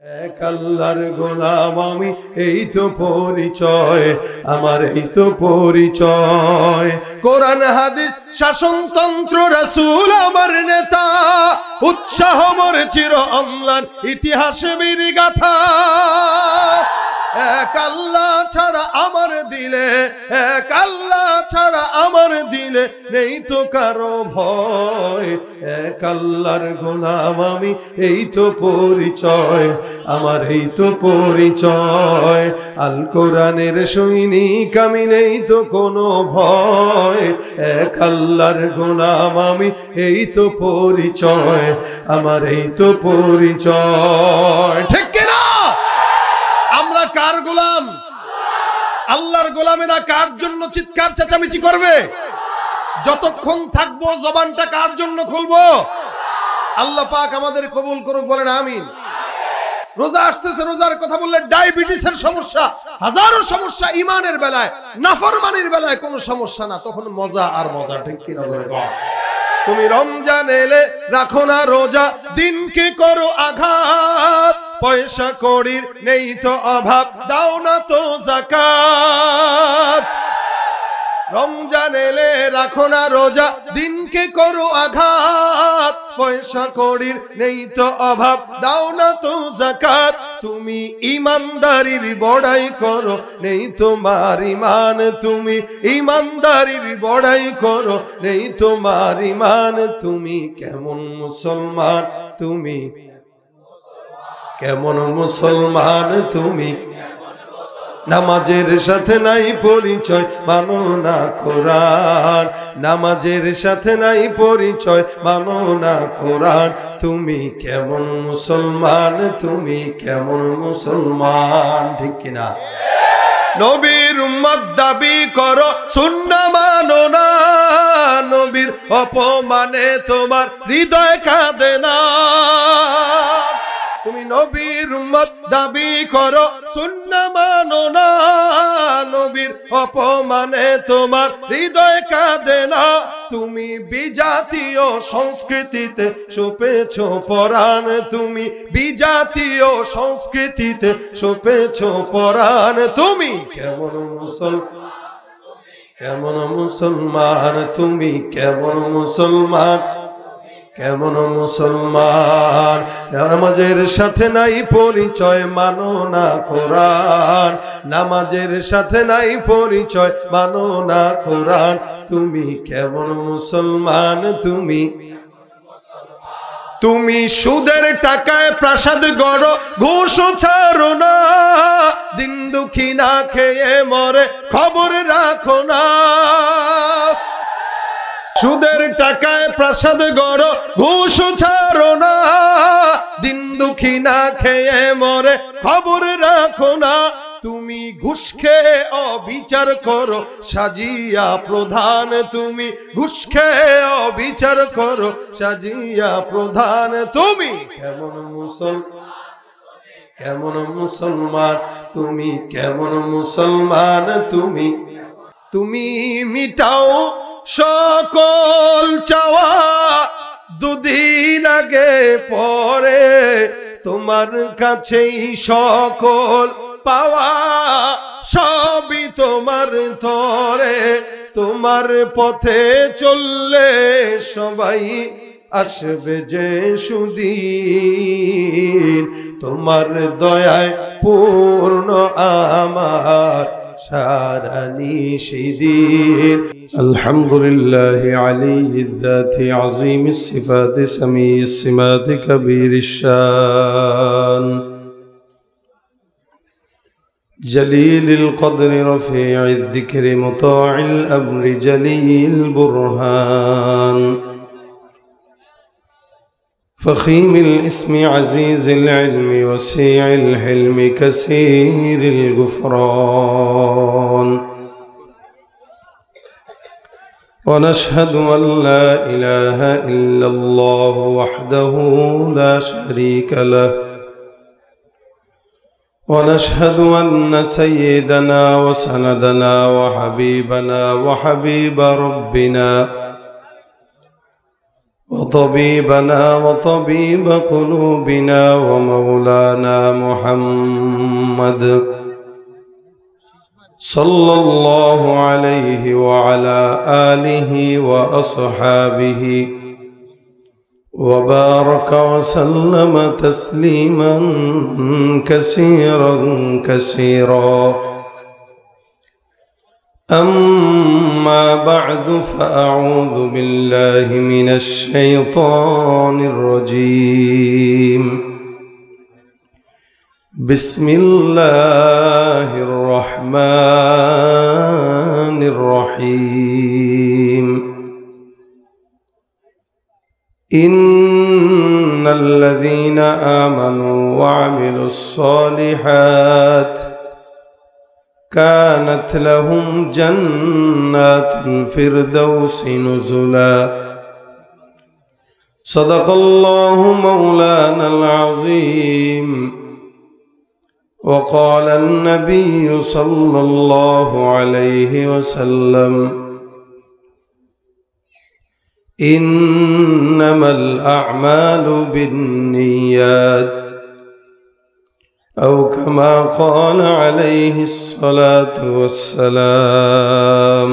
এক আল্লাহর গোলাম আমি, এই তো পরিচয় আমার, এই তো পরিচয়। কোরআন হাদিস শাসনতন্ত্র রাসূল আমার নেতা, উৎসাহ মোর চির অম্লান ইতিহাস বীর গাথা। এক আল্লাহ ছাড়া আমার দিলে, এক আল্লাহ ছাড়া আমার দিলে নেই তো কারো ভয়। এক আল্লাহর গোলাম আমি, এই তো পরিচয় আমার, এই তো পরিচয়। আল কোরআনের সৈনিক আমি, নেই তো কোনো ভয়। এক আল্লাহর গোলাম আমি, এই তো পরিচয় আমার, এই তো পরিচয়। ঠিক কিনা? আমরা কার গোলাম? আল্লাহর গোলামেরা কার জন্য চিৎকার চেঁচামেচি করবে? যতক্ষণ থাকবো জবানটা কার জন্য খুলবো? আল্লাহ পাক আমাদের কবুল করুক, বলেন আমিন। রোজা আসতেছে, রোজার কথা বললে ডায়াবেটিসের সমস্যা, হাজারো সমস্যা। ইমানের বেলায়, নাফরমানির বেলায় কোনো সমস্যা না, তখন মজা আর মজা। ঠিক কিনা? তুমি রমজান এলে রাখো না রোজা, দিনকে করো আঘাত। পয়সা কড়ির নেই তো অভাব, দাও না তো যাকাত। রমজান এলে রাখো না রোজা, দিনকে করো আঘাত। পয়সা কড়ির নেই তো অভাব, দাও না তো যাকাত। তুমি ইমানদারির বড়াই করো, নেই তোমার ইমান। তুমি ইমানদারির বড়াই করো, নেই তোমার ইমান। তুমি কেমন মুসলমান? তুমি কেমন মুসলমান? তুমি নামাজের সাথে নাই পরিচয়, মানো না কোরআন। নামাজের সাথে নাই পরিচয়, মানো না কোরআন। তুমি কেমন মুসলমান? তুমি কেমন মুসলমান? ঠিক কিনা? নবীর উম্মত দাবি করো, সুন্নাহ মানো না। নবীর অপমানে তোমার হৃদয় কাঁদে না। তুমি নবীর উম্মত দাবি করো, সুন্নাহ মানো না। নবীর অপমানে তোমার হৃদয় কাঁদে না। তুমি বিজাতীয় সংস্কৃতিতে সপেছো পরাণ। তুমি বিজাতীয় সংস্কৃতিতে সপেছো পরাণ। তুমি কেমন মুসলমান? কেমন মুসলমান? তুমি কেমন মুসলমান? কেমন মুসলমান? নামাজের সাথে নাই পরিচয়, মানো না কোরআন। নামাজের সাথে নাই পরিচয়, মানো না কোরআন। তুমি কেমন মুসলমান? তুমি তুমি সুদের টাকায় প্রাসাদ গড়ো, ঘুষ ছাড়ো না। দিন দুঃখী না খেয়ে মরে, খবর রাখো না। সুদের টাকায় প্রাসাদ গড়ো, ঘুষ ছাড়ো না। দিন দুঃখী না খেয়ে মরে, খবর রাখো না। তুমি ঘুষ খেয়ে অবিচার করো, সাজিয়া প্রধান। তুমি ঘুষ খেয়ে অবিচার করো, সাজিয়া প্রধান। তুমি কেমন মুসলমান? কেমন মুসলমান? তুমি কেমন মুসলমান? তুমি তুমি মিটাও সকল চাওয়া, দুদিন আগে পরে তোমার কাছেই সকল পাওয়া। সবই তোমার তরে, তোমার পথে চললে সবাই আসবে যে সুদিন। তোমার দয়ায় পূর্ণ আমার সারা নিশিদিন। আলহামদুলিল্লাহ আলিয়্যিয যাতি আযীমিস সিফাতি সামিয়্যিস সিমাতি কাবীরিশ শান জলিলিল কদরি রফীঈয যিকরি মুতাঈল আমরি জলিল বুরহান فخيم الاسم عزيز العلم وسيع الحلم كثير الغفران ونشهد أن لا إله إلا الله وحده لا شريك له ونشهد أن سيدنا وسندنا وحبيبنا وحبيب ربنا وطبيبنا وطبيب قلوبنا ومولانا محمد صلى الله عليه وعلى آله وأصحابه وبارك وسلم تسليما كثيرا كثيرا. أما بعد فأعوذ بالله من الشيطان الرجيم. بسم الله الرحمن الرحيم. إن الذين آمنوا وعملوا الصالحات كانت لهم جنات الفردوس نزلا. صدق الله مولانا العظيم. وقال النبي صلى الله عليه وسلم: إنما الأعمال بالنيات، أو كما قال عليه الصلاة والسلام.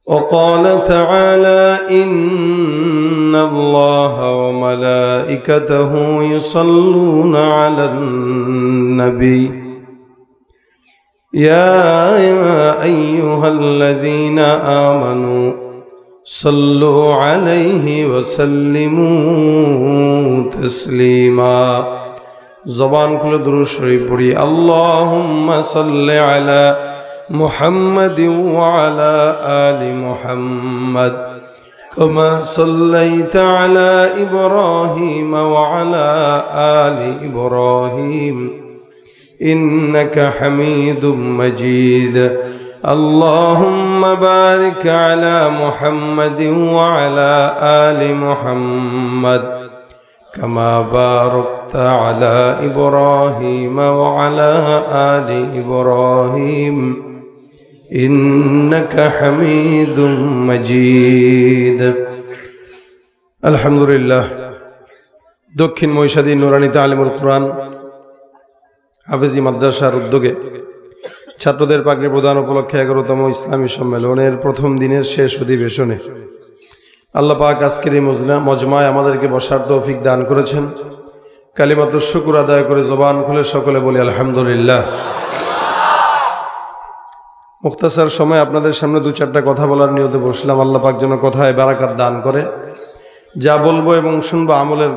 وقال تعالى: إن الله وملائكته يصلون على النبي يا أيها الذين آمنوا صلوا عليه وسلموا تسليما. زبان كل درود شريف پڑھی. اللهم صل على محمد وعلى آل محمد كما صليت على إبراهيم وعلى آل إبراهيم إنك حميد مجيد. اللهم بارك على محمد وعلى آل محمد كما باركت على إبراهيم وعلى آل إبراهيم إنك حميد مجيد. الحمد لله. দক্ষিণ মহিষাদী নুরানী তালিমুল কোরআন হাফেজি মাদ্রাসার উদ্যোগে ছাত্রদের পাগড়ি প্রদান উপলক্ষে 11তম ইসলামী সম্মেলনের প্রথম দিনের শেষ অধিবেশনে আল্লাহ পাক আজকের এই মজমায় আমাদেরকে বসার তৌফিক দান করেছেন। কালিমাতুশ শুকর আদায় করে জবান খুলে সকলে বলি আলহামদুলিল্লাহ। মুখতাসার সময় আপনাদের সামনে দু চারটা কথা বলার নিয়তে বসলাম। আল্লাহ পাক যেন কথায় বারাকাত দান করে, যা বলবো এবং শুনবো আমলের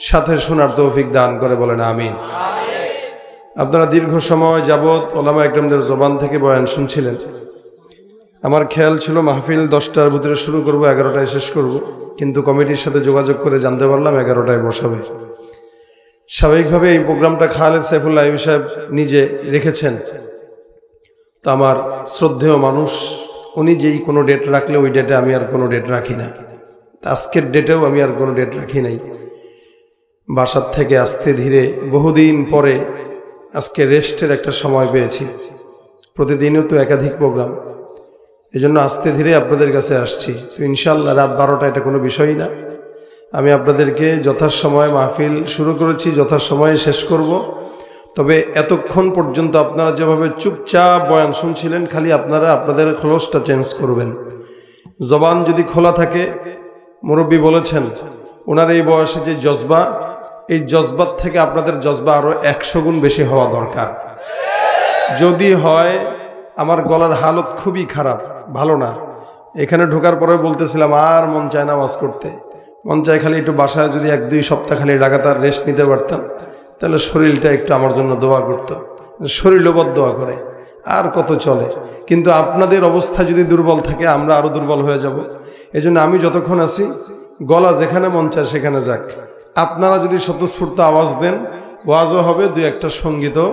সাথে শোনার তৌফিক দান করে, বলেন আমিন। আপনারা দীর্ঘ সময় যাবৎ ওলামা একরামদের জবান থেকে বয়ান শুনছিলেন। আমার খেয়াল ছিল মাহফিল 10টার ভিতরে শুরু করব, 11টায় শেষ করব, কিন্তু কমিটির সাথে যোগাযোগ করে জানতে পারলাম 11টায় বসাবে। স্বাভাবিকভাবে এই প্রোগ্রামটা খালেদ সাইফুল্লাহ আইয়ুবী সাহেব নিজে রেখেছেন। তো আমার শ্রদ্ধেয় মানুষ, উনি যেই কোনো ডেট রাখলে ওই ডেটে আমি আর কোনো ডেট রাখি না। আজকের ডেটেও আমি আর কোনো ডেট রাখি নাই। বাসার থেকে আস্তে ধীরে বহুদিন পরে আজকে রেস্টের একটা সময় পেয়েছি। প্রতিদিনও তো একাধিক প্রোগ্রাম, এই জন্য আস্তে ধীরে আপনাদের কাছে আসছি। তো ইনশাল্লাহ রাত 12টা এটা কোনো বিষয়ই না। আমি আপনাদেরকে যথাসময়ে মাহফিল শুরু করেছি, যথাসময়ে শেষ করব। তবে এতক্ষণ পর্যন্ত আপনারা যেভাবে চুপচাপ বয়ান শুনছিলেন, খালি আপনারা আপনাদের খোলসটা চেঞ্জ করবেন। জবান যদি খোলা থাকে, মুরব্বী বলেছেন ওনার এই বয়সে যে জজবা, এই জজবার থেকে আপনাদের জজবা আরো 100 গুণ বেশি হওয়া দরকার। যদি হয়, আমার গলার হালত খুবই খারাপ, ভালো না। এখানে ঢোকার পরে বলতেছিলাম আর মন চায় না ওয়াজ করতে, মন চায় খালি একটু বাসায় যদি 1-2 সপ্তাহ খালি লাগাতার রেস্ট নিতে পারতাম, তাহলে শরীরটা একটু আমার জন্য দোয়া করতো। শরীরও বদ দোয়া করে, আর কত চলে। কিন্তু আপনাদের অবস্থা যদি দুর্বল থাকে, আমরা আরো দুর্বল হয়ে যাব। এজন্য আমি যতক্ষণ আছি, গলা যেখানে মন চায় সেখানে যাক। আপনারা যদি স্বতঃস্ফূর্ত আওয়াজ দেন, ওয়াজও হবে, 2-1টা সঙ্গীতও।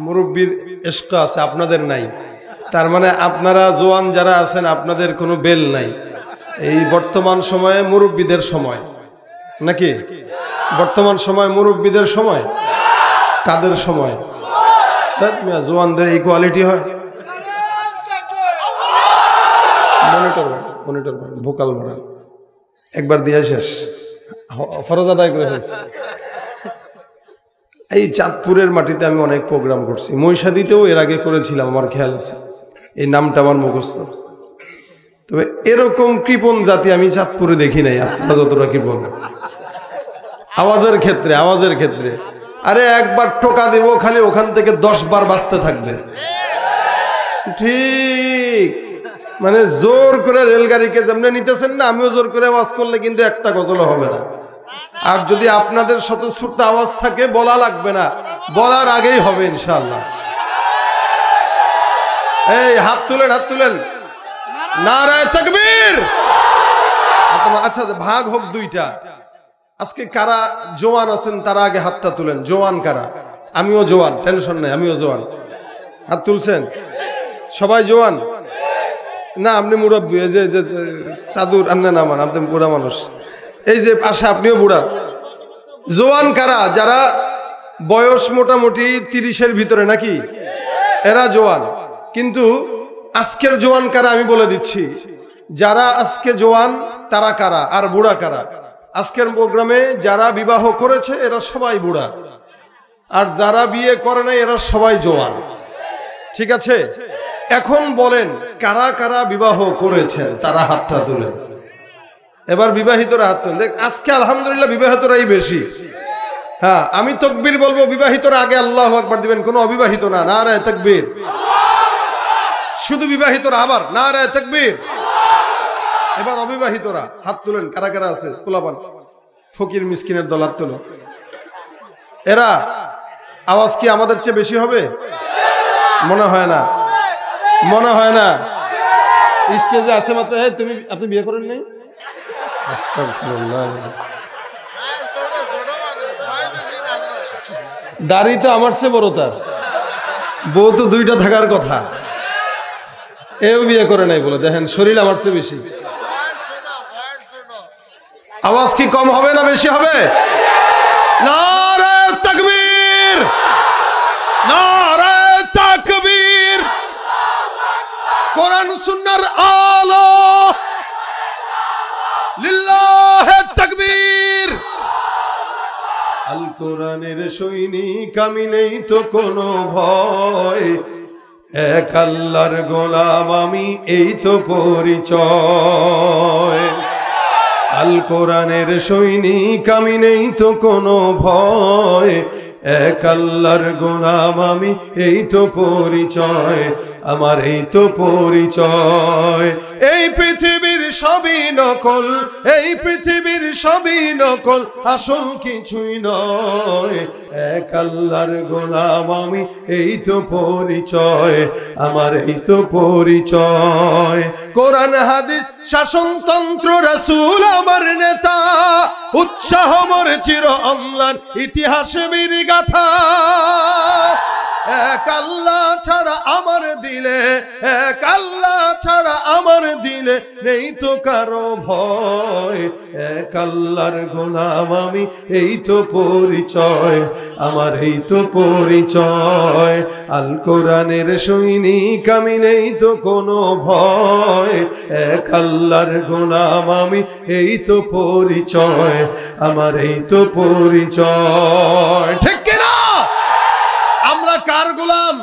মুরব্বীর ইশক আছে, আপনাদের নাই। তার মানে আপনারা জোয়ান যারা আছেন, আপনাদের কোনো বেল নাই। এই বর্তমান সময়ে মুরব্বীদের সময়, নাকি? বর্তমান সময় মুরব্বীদের সময়। কাদের সময়? জোয়ানদের এই কোয়ালিটি হয়? মনিটর ভোকাল বাড়ান, একবার দিয়ে শেষ, ফরজ আদায় করে ফেলছে। এই চাঁদপুরের মাটিতে আমি অনেক প্রোগ্রাম করছি, মহিষাদীতেও এর আগে করেছিলাম, আমার খেয়াল আছে, এই নামটা আমার মুখস্থ। তবে এরকম কৃপণ জাতি আমি চাঁদপুরে দেখি নাই, আপনারা যতটা কৃপণ আওয়াজের ক্ষেত্রে। আরে একবার টোকা দেব, খালি ওখান থেকে 10 বার বাঁচতে থাকবে। ঠিক মানে জোর করে রেলগাড়িকে যেমন নিতেছেন না, আমিও জোর করে আওয়াজ করলে কিন্তু একটা গজল হবে না। আর যদি আপনাদের স্বতঃস্ফূর্ত আওয়াজ থাকে, বলা লাগবে না, বলার আগেই হবে ইনশাআল্লাহ। এই হাত তুলেন, নারায়ে তাকবীর। আচ্ছা ভাগ হোক দুইটা। আজকে কারা জওয়ান আছেন তারা আগে হাতটা তুলেন। জওয়ান কারা? আমিও জওয়ান, টেনশন নাই, আমিও জওয়ান। হাত তুলছেন সবাই? জওয়ান না আপনি মুরব্বী, এই যে সাদুর আপনি নামান, আপনি বুড়া মানুষ। এই যে পাশে আপনিও বুড়া। জওয়ান কারা? যারা বয়স মোটামুটি 30-এর ভিতরে, নাকি? এরা জওয়ান। কিন্তু আজকের জওয়ান কারা আমি বলে দিচ্ছি। যারা আজকে জওয়ান তারা কারা আর বুড়া কারা? আজকের প্রোগ্রামে যারা বিবাহ করেছে এরা সবাই বুড়া, আর যারা বিয়ে করে নাই এরা সবাই জওয়ান। ঠিক আছে, এখন বলেন কারা কারা বিবাহ করেছেন? তারা হাতটা তুলেন। এবার বিবাহিতরা হাত তুলেন। দেখ আজকে আলহামদুলিল্লাহ বিবাহিতরাই বেশি। হ্যাঁ, আমি তাকবীর বলবো, বিবাহিতরা আগে আল্লাহু আকবার দিবেন, কোনো অবিবাহিত না। নারায়ে তাকবীর। শুধু বিবাহিতরা আবার নারায়ে তাকবীর। এবার অবিবাহিতরা হাত তুলেন। কারা কারা আছে? পোলাপান, ফকির মিসকিনের দল হাত তুলো। এরা আওয়াজ কি আমাদের চেয়ে বেশি হবে? মনে হয় না। স্টেজে আছে মাত্র। আপনি বিয়ে করেন নাই? দাড়ি তো আমার চেয়ে বড়, তার বউ তো 2টা থাকার কথা, এও বিয়ে করে নাই বলে। দেখেন শরীর আমার চেয়ে বেশি। আওয়াজ কি কম হবে না বেশি হবে? নারায়ে তাকবীর, নারায়ে তাকবীর। কোরআন সুন্নাহর আলো, লিল্লাহে তাকবীর। আল কোরআনের সৈনিক আমি, নেই তো কোনো ভয়, এক আল্লাহর গোলাম আমি, এই তো পরিচয়। আল কোরআনের সৈনিক আমি, নেই তো কোনো ভয়, এক আল্লাহর গোলাম আমি, এই তো পরিচয় আমার, এই তো পরিচয়। এই পৃথিবীর সবই নকল, এই পৃথিবীর সবই নকল, আসল কিছুই নয়, এক আল্লাহর গোলাম আমি, এই তো পরিচয় আমার, এই তো পরিচয়। কোরআন হাদিস শাসনতন্ত্র রাসূল আমার নেতা, উৎসাহ মোর চির অম্লান, ইতিহাসে বীর গাথা। এক আল্লাহ ছাড়া আমার দিলে, এক আল্লাহ ছাড়া আমার দিলে, নেই তো কারো ভয়, এক আল্লাহর গোলাম আমি, এই তো পরিচয় আমার, এই তো পরিচয়। আল কোরআনের সৈনিক আমি, নেই তো কোনো ভয়, এক আল্লাহর গোলাম আমি, এই তো পরিচয় আমার, এই তো পরিচয়। ঠিক কিনা? আমরা কার গোলাম?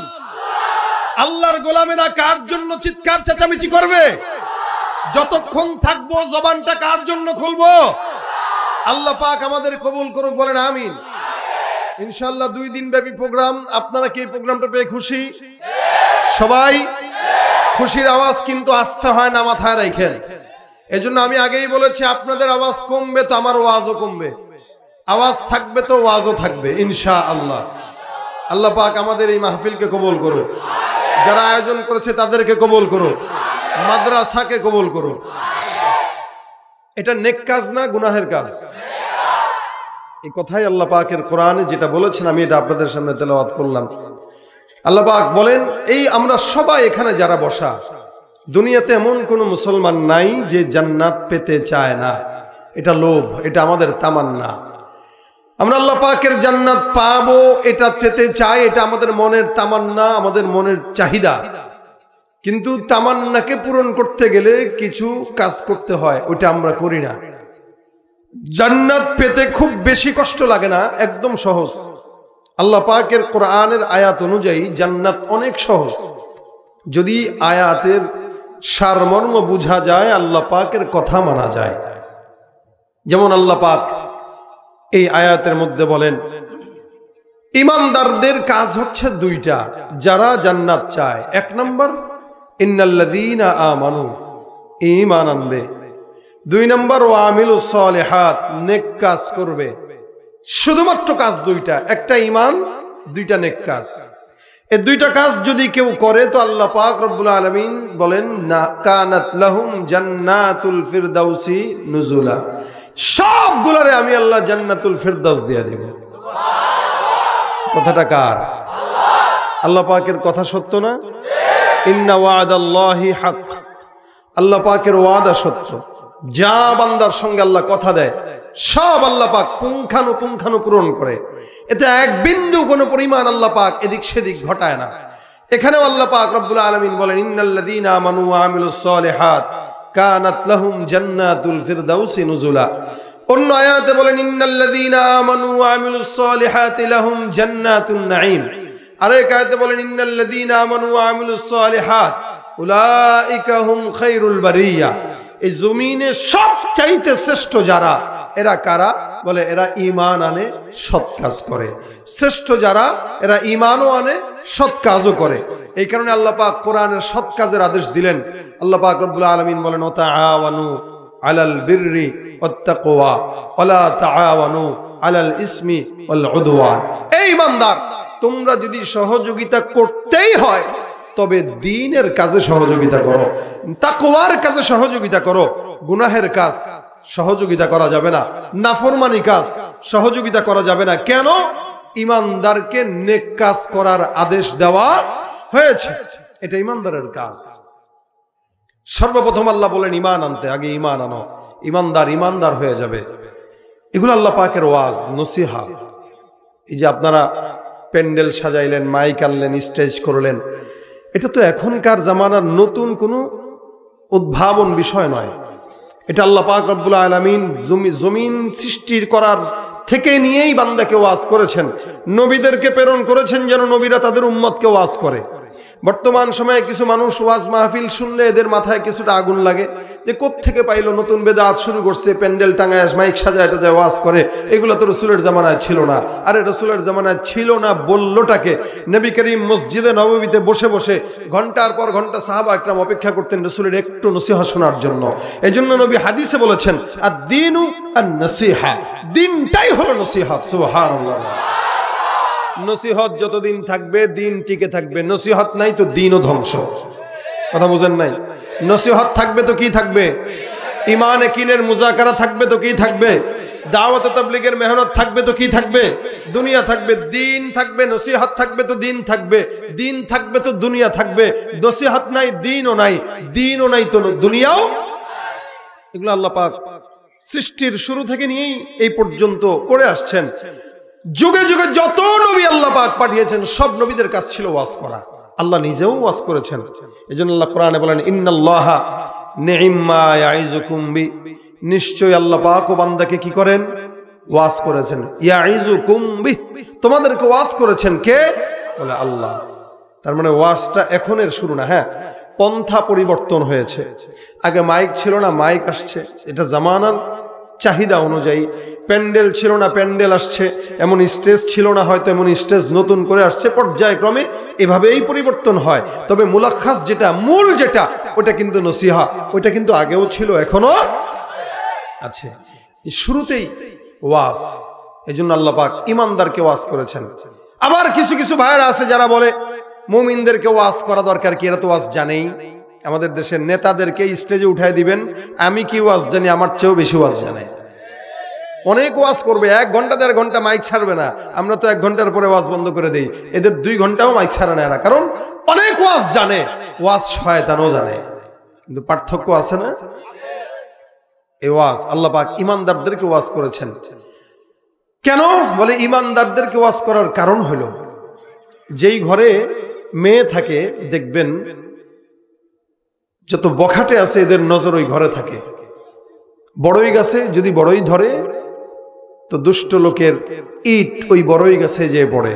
আল্লাহর গোলামেরা কার জন্য চিৎকার চেঁচামেচি করবে? যতক্ষণ থাকবো জবানটা কার জন্য খুলবো? আল্লাহ পাক আমাদের কবুল করুক, বলেন আমিন। ইনশাআল্লাহ 2 দিন ব্যাপী প্রোগ্রাম। আপনারা কি এই প্রোগ্রামটা পেয়ে খুশি? সবাই খুশির আওয়াজ কিন্তু আসতে হয় না, মাথায় রাখেন। এজন্য আমি আগেই বলেছি, আপনাদের আওয়াজ কমবে তো আমার ওয়াজও কমবে, আওয়াজ থাকবে তো ওয়াজও থাকবে ইনশাআল্লাহ। আল্লাহ পাক আমাদের এই মাহফিলকে কবুল করুক, যারা আয়োজন করেছে তাদেরকে কবুল করুক, মাদ্রাসাকে কবুল করুক। এটা নেক কাজ না গুনাহের কাজ? এই কথাই আল্লাহ পাকের কোরআনে যেটা বলেছেন আমি এটা আপনাদের সামনে তেলাওয়াত করলাম। আল্লাহ পাক বলেন, এই আমরা সবাই এখানে যারা বসা, দুনিয়াতে এমন কোন মুসলমান নাই যে জান্নাত পেতে চায় না। এটা লোভ, এটা আমাদের তামান্না। আমরা আল্লাহ পাকের জান্নাত পাবো, এটা পেতে চাই, এটা আমাদের মনের তামান্না, আমাদের মনের চাহিদা। কিন্তু তামান্নাকে পূরণ করতে গেলে কিছু কাজ করতে হয়, ওইটা আমরা করি না। জান্নাত পেতে খুব বেশি কষ্ট লাগে না, একদম সহজ। আল্লাহ পাকের কোরআনের আয়াত অনুযায়ী জান্নাত অনেক সহজ, যদি আয়াতের সারমর্ম বুঝা যায়, আল্লাহ পাকের কথা মানা যায়। যেমন আল্লাহ পাক এই আয়াতের মধ্যে বলেন, ইমানদারদের কাজ হচ্ছে দুইটা যারা জান্নাত চায়। এক নম্বর, ইন্নাল্লাযীনা আমানু, ঈমান আনবে। দুই নম্বর, ওয়া আমিলুস সালিহাত, নেক কাজ করবে। শুধুমাত্র কাজ দুইটা, একটা ঈমান, দুইটা নেক কাজ। এই দুইটা কাজ যদি কেউ করে তো আল্লাহ পাক রব্বুল আলামিন বলেন, না কানাত লাহুম জান্নাতুল ফিরদাউসি নুজুলা, সবগুলোরে আমি আল্লাহ জান্নাতুল ফিরদাউস দিয়ে দেব। কথাটা কার? আল্লাহ পাকের কথা সত্য না? ইন্না ওয়াদাল্লাহি হক, আল্লাহ পাকের ওয়াদা সত্য। যা বান্দার সঙ্গে আল্লাহ কথা দেয় সব আল্লাহ পাক পুঙ্খানুপুঙ্খানু পূরণ করে। এতে এক বিন্দু কোনো পরিমাণ আল্লাহ পাক এদিক সেদিক ঘটায় না। এখানেও আল্লাহ পাক রব্বুল আলামিন বলেন, ইন্নাল্লাযীনা আমানু ওয়া আমিলুস সালিহাত কানাত লাহুম জান্নাতুল ফিরদাউসি নুজুলা। অন্য আয়াতে বলেন, ইন্নাল্লাযীনা আমানু ওয়া আমিলুস সালিহাতি লাহুম জান্নাতুন নাঈম। আরেক আয়াতে বলেন, ইন্নাল্লাযীনা আমানু ওয়া আমিলুস সালিহাত উলাইকা হুম খায়রুল বারিয়া। এই জমিনে সবচাইতে শ্রেষ্ঠ যারা, এরা কারা? বলে এরা ঈমান আনে, সৎ কাজ করে। শ্রেষ্ঠ যারা, এরা ঈমানও আনে, সৎ কাজও করে। এই কারণে আল্লাহ পাক কোরআনের সৎ কাজের আদেশ দিলেন। আল্লাহ পাক রব্বুল আলামিন বলেন, ওয়া তাআওয়ানু আলাল বিররি ওয়াত তাকওয়া ওয়া লা তাআওয়ানু আলাল ইসমি ওয়াল উদওয়ান। এই বান্দার, তোমরা যদি সহযোগিতা করতেই হয় তবে দ্বীনের কাজে সহযোগিতা করো, তাকওয়ার কাজে সহযোগিতা করো। গুনাহের কাজ সহযোগিতা করা যাবে না, নাফরমানি কাজ সহযোগিতা করা যাবে না। কেন? ইমানদারকে নেক কাজ করার আদেশ দেওয়া হয়েছে, এটা ইমানদারের কাজ। সর্বপ্রথম আল্লাহ বলেন ঈমান আনতে, আগে ঈমান আনো, ইমানদার হয়ে যাবে। এগুলো আল্লাহ পাকের ওয়াজ, নসিহত। এই যে আপনারা প্যান্ডেল সাজাইলেন, মাইক আনলেন, স্টেজ করলেন, এটা তো এখনকার জামানার নতুন কোনো উদ্ভাবন বিষয় নয়। এটা আল্লাহ পাক রব্বুল আলামিন জমিন সৃষ্টির করার থেকে নিয়েই বান্দাকে ওয়াজ করেছেন, নবীদেরকে প্রেরণ করেছেন যেন নবীরা তাদের উম্মতকে ওয়াজ করে। বর্তমান সময়ে কিছু মানুষ ওয়াজ মাহফিল শুনলে এদের মাথায় কিছুটা আগুন লাগে, যে কোত্থেকে পাইলো, নতুন বেদাত শুরু করছে, প্যান্ডেল টাঙায় মাইক সাজায় টাজায় ওয়াজ করে। এগুলো তো রসুলের জামানায় ছিল না। আরে রসুলের জামানায় ছিল না বললোটাকে? নবী করিম মসজিদে নববীতে বসে বসে ঘন্টার পর ঘন্টা সাহাবা একরাম অপেক্ষা করতেন রসুলের একটু নসিহত শোনার জন্য। এজন্য নবী হাদিসে বলেছেন, আদ-দীনু আন-নাসিহা, দিনটাই হলো নসিহত। সুবহানাল্লাহ। নসিহত যতদিন থাকবে দিন টিকে থাকবে, নসিহত নাই তো দিনও ধ্বংস। কথা বুঝেন নাই? নসিহত থাকবে তো কি থাকবে? ঈমান ইয়াকিনের মুযাকারা থাকবে তো কি থাকবে? দাওয়াত ও তাবলীগের মেহনত থাকবে তো কি থাকবে? দুনিয়া থাকবে। দিন থাকবে, নসিহত থাকবে তো দিন থাকবে, দিন থাকবে তো দুনিয়া থাকবে। নসিহত নাই, দিনও নাই, দিনও নাই তো দুনিয়াও। এগুলো আল্লাহ পাক সৃষ্টির শুরু থেকে নিয়েই এই পর্যন্ত করে আসছেন। যুগে যুগে যত নবী আল্লাহ পাক পাঠিয়েছেন সব নবীদের কাজ ছিল ওয়াজ করা। আল্লাহ নিজেও ওয়াজ করেছেন। এজন্য আল্লাহ কোরআনে বলেন, ইন্নাল্লাহা নি'ম্মা ইয়াইযুকুম বি, নিশ্চয়ই আল্লাহ পাক ও বান্দাকে কি করেন? ওয়াজ করেছেন। ইয়াইযুকুম বি, তোমাদেরকে ওয়াজ করেছেন কে? বলে আল্লাহ। তার মানে ওয়াজটা এখনের শুরু না। হ্যাঁ, পন্থা পরিবর্তন হয়েছে। আগে মাইক ছিল না, মাইক আসছে, এটা জামানার চাহিদা অনুযায়ী। প্যান্ডেল ছিল না, প্যান্ডেল আসছে। এমন স্টেজ ছিল না, হয়তো এমন স্টেজ নতুন করে আসছে। পর্যায়ক্রমে এভাবেই পরিবর্তন হয়। তবে মুলাক্খাস যেটা, মূল যেটা, ওটা কিন্তু নসিহা, ওটা কিন্তু আগেও ছিল, এখনো আছে। শুরুতেই ওয়াজ। এজন্য আল্লাহ পাক ইমানদারকে ওয়াজ করেছেন। আবার কিছু কিছু ভাইয়েরা আছে যারা বলে মুমিনদেরকে ওয়াজ করা দরকার কি, এরা তো ওয়াজ জানেই। আমাদের দেশের নেতাদেরকে স্টেজে উঠায় দিবেন, আমি কি ওয়াজ জানি, আমার চেয়েও বেশি ওয়াজ জানে। অনেক ওয়াজ করবে, 1 ঘন্টা 1.5 ঘন্টা মাইক ছাড়বে না। আমরা তো 1 ঘন্টার পরে ওয়াজ বন্ধ করে দেই। এদের 2 ঘন্টাও মাইক ছাড়ে না এরা, কারণ অনেক ওয়াজ জানে। ওয়াজ শয়তানও জানে, কিন্তু পার্থক্য আছে না? এই ওয়াজ আল্লাহ পাক ইমানদারদেরকে ওয়াজ করেছেন। কেন বলে ইমানদারদেরকে ওয়াজ করার কারণ হলো যেই ঘরে মেয়ে থাকে দেখবেন যত বখাটে আছে এদের নজর ওই ঘরে থাকে। বড়ই গাছে যদি বড়ই ধরে তো দুষ্ট লোকের ইট ওই বড়ই গাছে যে পড়ে।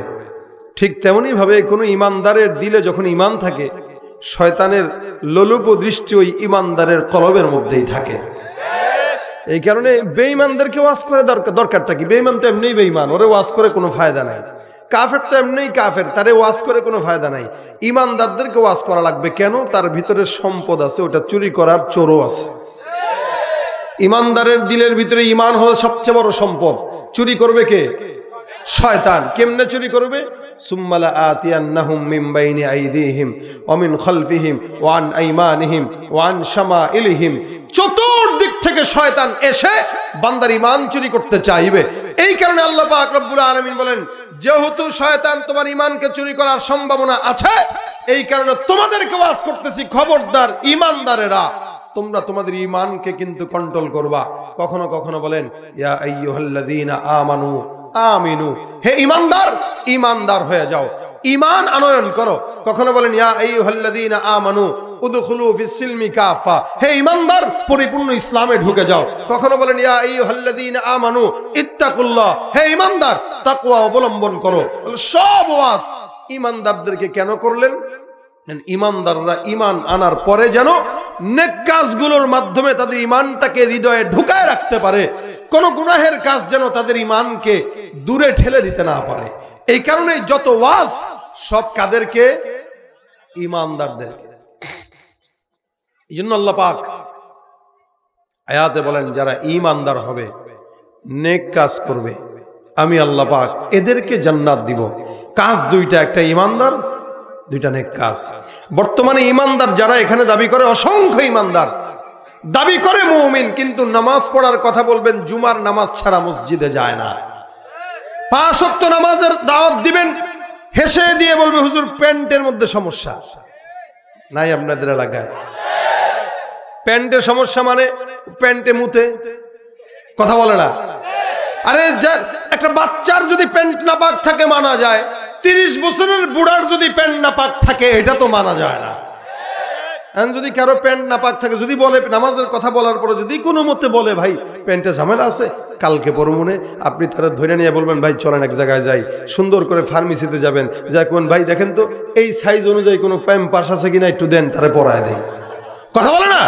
ঠিক তেমনি ভাবে কোনো ইমানদারের দিলে যখন ইমান থাকে শয়তানের লোলুপ দৃষ্টি ওই ইমানদারের কলবের মধ্যেই থাকে। এই কারণে বেঈমানদেরকে ওয়াজ করে দরকারটা কি? বেঈমান তো এমনিই বেঈমান, ওরে ওয়াজ করে কোনো ফায়দা নাই। কাফের তো এমনিই কাফের, তারে ওয়াজ করে কোনো ফায়দা নাই। ইমানদারদেরকে ওয়াজ করা লাগবে কেন? তার ভিতরে সম্পদ আছে, ওটা চুরি করার চোরও আছে। ইমানদারের দিলের ভিতরে ইমান হলো সবচেয়ে বড় সম্পদ। চুরি করবে কে? শয়তান। কেমনে চুরি করবে? সুম্মালা আতিয়ান্নাহুম মিন বাইনি আইদিহিম ওয়া মিন খালফিহিম ওয়া আন আইমানিহিম ওয়া আন শামাইলিহিম। চতুর্দিক থেকে শয়তান এসে বান্দার ঈমান চুরি করতে চাইবে। এই কারণে আল্লাহ পাক রব্বুল আলামিন বলেন, যেহেতু শয়তান তোমার ঈমানকে চুরি করার সম্ভাবনা আছে, এই কারণে তোমাদেরকে ওয়াজ করতেছি, খবরদার ঈমানদারেরা তোমরা তোমাদের ঈমানকে কিন্তু কন্ট্রোল করবা। কখনো কখনো বলেন ইয়া আইয়ুহাল্লাযীনা আমানু আমিনু, হে ঈমানদার, ঈমানদার হয়ে যাও, ঈমান আনয়ন করো। কখনো বলেন ইয়া আইয়ুহাল্লাযীনা আমানু উদখুলু ফিস সিলমি কাফা, হে ঈমানদার পরিপূর্ণ ইসলামে ঢুকে যাও। কখনো বলেন ইয়া আইয়ুহাল্লাযীনা আমানু ইত্তাকুল্লাহ, হে ঈমানদার তাকওয়া অবলম্বন করো। সব ওয়াজ ঈমানদারদেরকে কেন করলেন? ঈমানদাররা ঈমান আনার পরে যেন নেক কাজগুলোর মাধ্যমে তাদের ঈমানটাকে হৃদয়ে ঢুকায় রাখতে পারে, কোন গুনাহের কাজ যেন তাদের ঈমানকে দূরে ঠেলে দিতে না পারে। এই কারণে যত ওয়াজ সব কাদেরকে? ঈমানদারদেরকে। এই জন্য আল্লাহ পাক আয়াতে বলেন যারা ঈমানদার হবে, নেক কাজ করবে, আমি আল্লাহ পাক এদেরকে জান্নাত দিব। কাজ দুইটা, একটা ঈমানদার, দুইটা নেক কাজ। বর্তমানে ঈমানদার যারা এখানে দাবি করে, অসংখ্য ঈমানদার দাবি করে মুমিন, কিন্তু নামাজ পড়ার কথা বলবেন জুমার নামাজ ছাড়া মসজিদে যায় না। 5 ওয়াক্ত নামাজের দাওয়াত দিবেন, হেসে দিয়ে বলবে হুজুর প্যান্টের মধ্যে সমস্যা নাই আপনাদের এলাকায়। প্যান্টের সমস্যা মানে প্যান্টে মুতে কথা বলে না। আরে একটা বাচ্চার যদি প্যান্ট না পাক থাকে মানা যায়, 30 বছরের বুড়ার যদি প্যান্ট না পাক থাকে এটা তো মানা যায় না। যদি কারো প্যান্ট না পাক থাকে, যদি বলে নামাজের কথা বলার পরে যদি কোনো মতে বলে ভাই প্যান্টে ঝামেলা আছে, কালকে পরমনে আপনি তারা ধরে নিয়ে বলবেন ভাই চলেন এক জায়গায় যাই, সুন্দর করে ফার্মেসিতে যাবেন, যা কোন ভাই দেখেন তো এই সাইজ অনুযায়ী কোনো প্যাম্পাস আছে কিনা একটু দেন, তারে পরায় দেয়। কথা বলে না?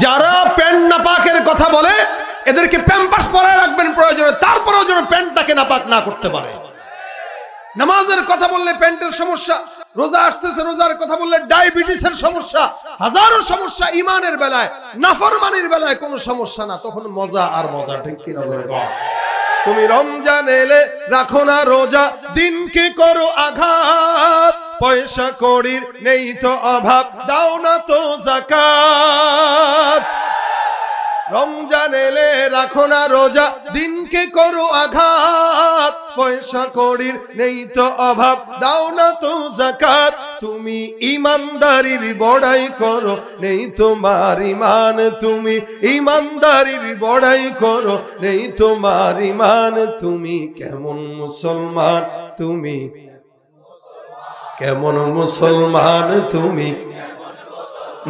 যারা প্যান্ট না পাকের কথা বলে এদেরকে প্যাম্পাস পরায় রাখবেন প্রয়োজনে, তারপরেও যেন প্যান্টটাকে না পাক না করতে পারে। নামাজের কথা বললে প্যান্টের সমস্যা, রোজা আসতেছে রোজার কথা বললে ডায়াবেটিসের সমস্যা, হাজারো সমস্যা। ঈমানের বেলায়, নাফরমানির বেলায় কোনো সমস্যা না, তখন মজা আর মজা। ঠিক কি না? তুমি রমজান এলে রাখো না রোজা, দিনকে করো আঘাত, পয়সা কড়ির নেই তো অভাব, দাও না তো যাকাত। রমজান এলে রাখো না রোজা, দিনকে করো আঘাত, পয়সা কড়ির নেই তো অভাব, দাও না তো যাকাত। তুমি ঈমানদারির বড়াই করো, নেই তোমার ঈমান, তুমি ঈমানদারির বড়াই করো, নেই তোমার ঈমান। তুমি কেমন মুসলমান, তুমি কেমন মুসলমান, তুমি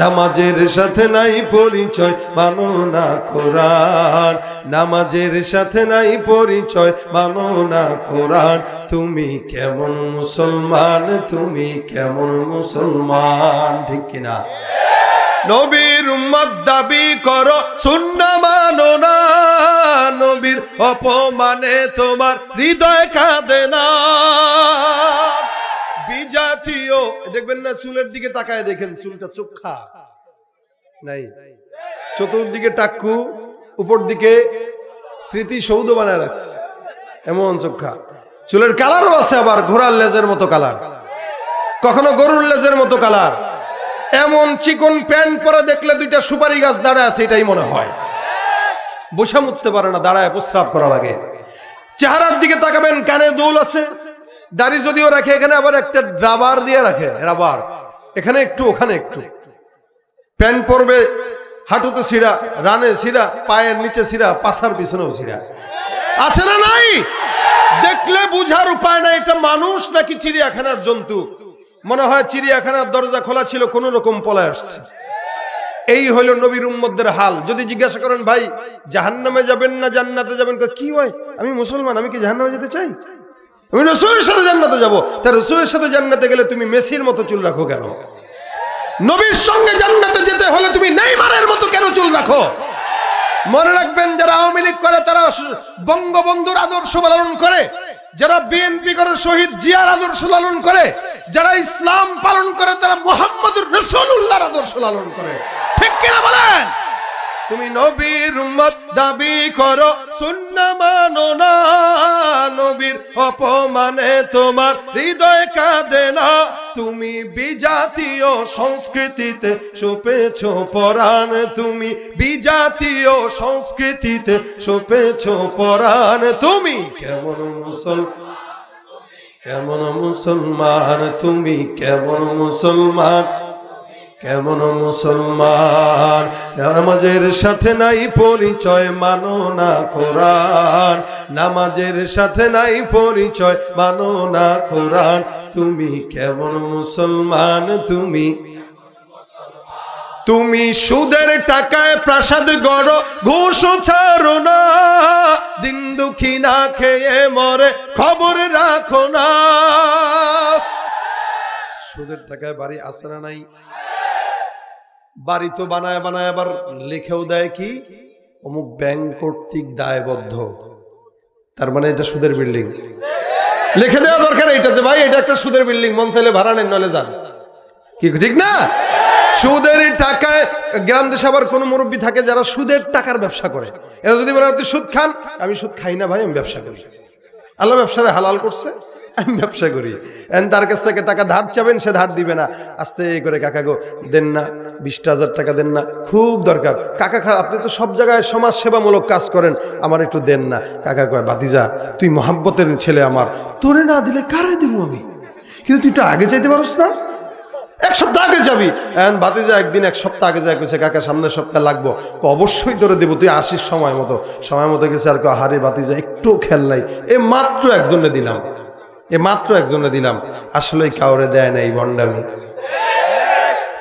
নামাজের সাথে নাই পরিচয়, মানো না কোরআন, নামাজের সাথে নাই পরিচয়, মানো না কোরআন। তুমি কেমন মুসলমান, তুমি কেমন মুসলমান। ঠিক কিনা? নবীর উম্মত দাবি করো, সুন্নাহ মানো না, নবীর অপমানে তোমার হৃদয় কাঁদে না। বিজাতীয় দেখবেন না, চুলের দিকে তাকায় দেখেন, চুলটা চোখা নাই, চতুর্দিকে টাক্কু, উপর দিকে স্মৃতিসৌধ বানায় রাখছে, এমন চোখা। চুলের কালারও আছে আবার ঘোড়ার লেজের মতো কালার, কখনো গরুর লেজের মতো কালার। এমন চিকন প্যান্ট পরে দেখলে দুইটা সুপারি গাছ দাঁড়ায় আছে এটাই মনে হয়। বসে উঠতে পারে না, দাঁড়ায় প্রস্রাব করা লাগে। চেহারার দিকে তাকাবেন, কানে দুল আছে, দাড়ি যদিও রাখে, এখানে আবার একটা রাবার দিয়ে রাখে, রাবার এখানে একটু ওখানে একটু। প্যান্ট পরবে, হাঁটুতে ছিঁড়া, রানে ছিঁড়া, পায়ের নিচে ছিঁড়া, পাছার পিছনেও ছিঁড়া। আছে না নাই? দেখলে বুঝার উপায় নাই এটা মানুষ নাকি চিড়িয়াখানার জন্তু। মনে হয় চিড়িয়াখানার দরজা খোলা ছিল, কোন রকম পলায় আসছে। এই হলো নবীর উম্মতদের হাল। যদি জিজ্ঞাসা করেন ভাই জাহান্নামে যাবেন না জান্নাতে যাবেন, কি হয় আমি মুসলমান, আমি কি জাহান্নামে যেতে চাই? আমি রাসূলের সাথে জান্নাতে যাব। তা রাসূলের সাথে জান্নাতে গেলে তুমি মেসির মতো চুল রাখো কেন? নবীর সঙ্গে জান্নাতে যেতে হলে তুমি নেইমারের মতো কেন চুল রাখো? মনে রাখবেন, যারা আওয়ামী লীগ করে তারা বঙ্গবন্ধুর আদর্শ পালন করে, যারা বিএনপি করে শহীদ জিয়ার আদর্শ লালন করে, যারা ইসলাম পালন করে তারা মুহাম্মদুর রাসূলুল্লাহর আদর্শ লালন করে। ঠিক কিনা বলেন? তুমি নবীর উম্মত দাবি করো, সুন্নাহ মানো না, নবীর অপমানে তোমার হৃদয় কাঁদে না। তুমি বিজাতীয় সংস্কৃতিতে সপেছো পরাণ, তুমি বিজাতীয় সংস্কৃতিতে সপেছো পরাণ। তুমি কেমন মুসলমান, কেমন মুসলমান, তুমি কেমন মুসলমান, কেমন মুসলমান। নামাজের সাথে নাই পরিচয়, মানো না কোরআন, নামাজের সাথে নাই পরিচয়, মানো না কোরআন। তুমি কেমন মুসলমান, তুমি সুদের টাকায় প্রাসাদ গড়ো, ঘুষ ছাড়ো না, দিন দুঃখী না খেয়ে মরে খবর রাখো না। সুদের টাকায় বাড়ি আছে না নাই? বাড়ি তো বানায় বানায় আবার লিখেও দেয় কি অমুক ব্যাংক কর্তৃক দায়বদ্ধ, তার মানে এটা সুদের বিল্ডিং। লিখে দেওয়া দরকার এটা যে ভাই এটা একটা সুদের বিল্ডিং, মন চাইলে ভাড়া নেন নলে যান, কি ঠিক না? সুদের টাকায় গ্রাম দেশে আবার কোন মুরব্বী থাকে যারা সুদের টাকার ব্যবসা করে। এরা যদি বলে আপনি সুদ খান, আমি সুদ খাই না ভাই, আমি ব্যবসা করি, আল্লাহ ব্যবসারে হালাল করছে, আমি ব্যবসা করি। তার কাছ থেকে টাকা ধার চাবেন, সে ধার দিবে না। আস্তে করে কাকা গো দেন না, 20,000 টাকা দেন না, খুব দরকার। কাকা আপনি তো সব জায়গায় সমাজ সেবামূলক কাজ করেন, আমার একটু দেন না। কাকা কয় বাতিজা তুই মহাব্বতের ছেলে আমার, তোরে না দিলে কারে দিব আমি, কিন্তু তুই একটু আগে চাইতে পারস না, 1 সপ্তাহ আগে যাবি। ভাতিজা একদিন 1 সপ্তাহ আগে যায়, কইছে কাকা সামনের সপ্তাহে লাগবো, অবশ্যই ধরে দেবো, তুই আসিস সময় মতো গেছে। আর হারে ভাতিজা একটু খেয়াল নাই, এ মাত্র একজনে দিলাম, আসলে কাউরে দেয় নাই, ভণ্ডামি।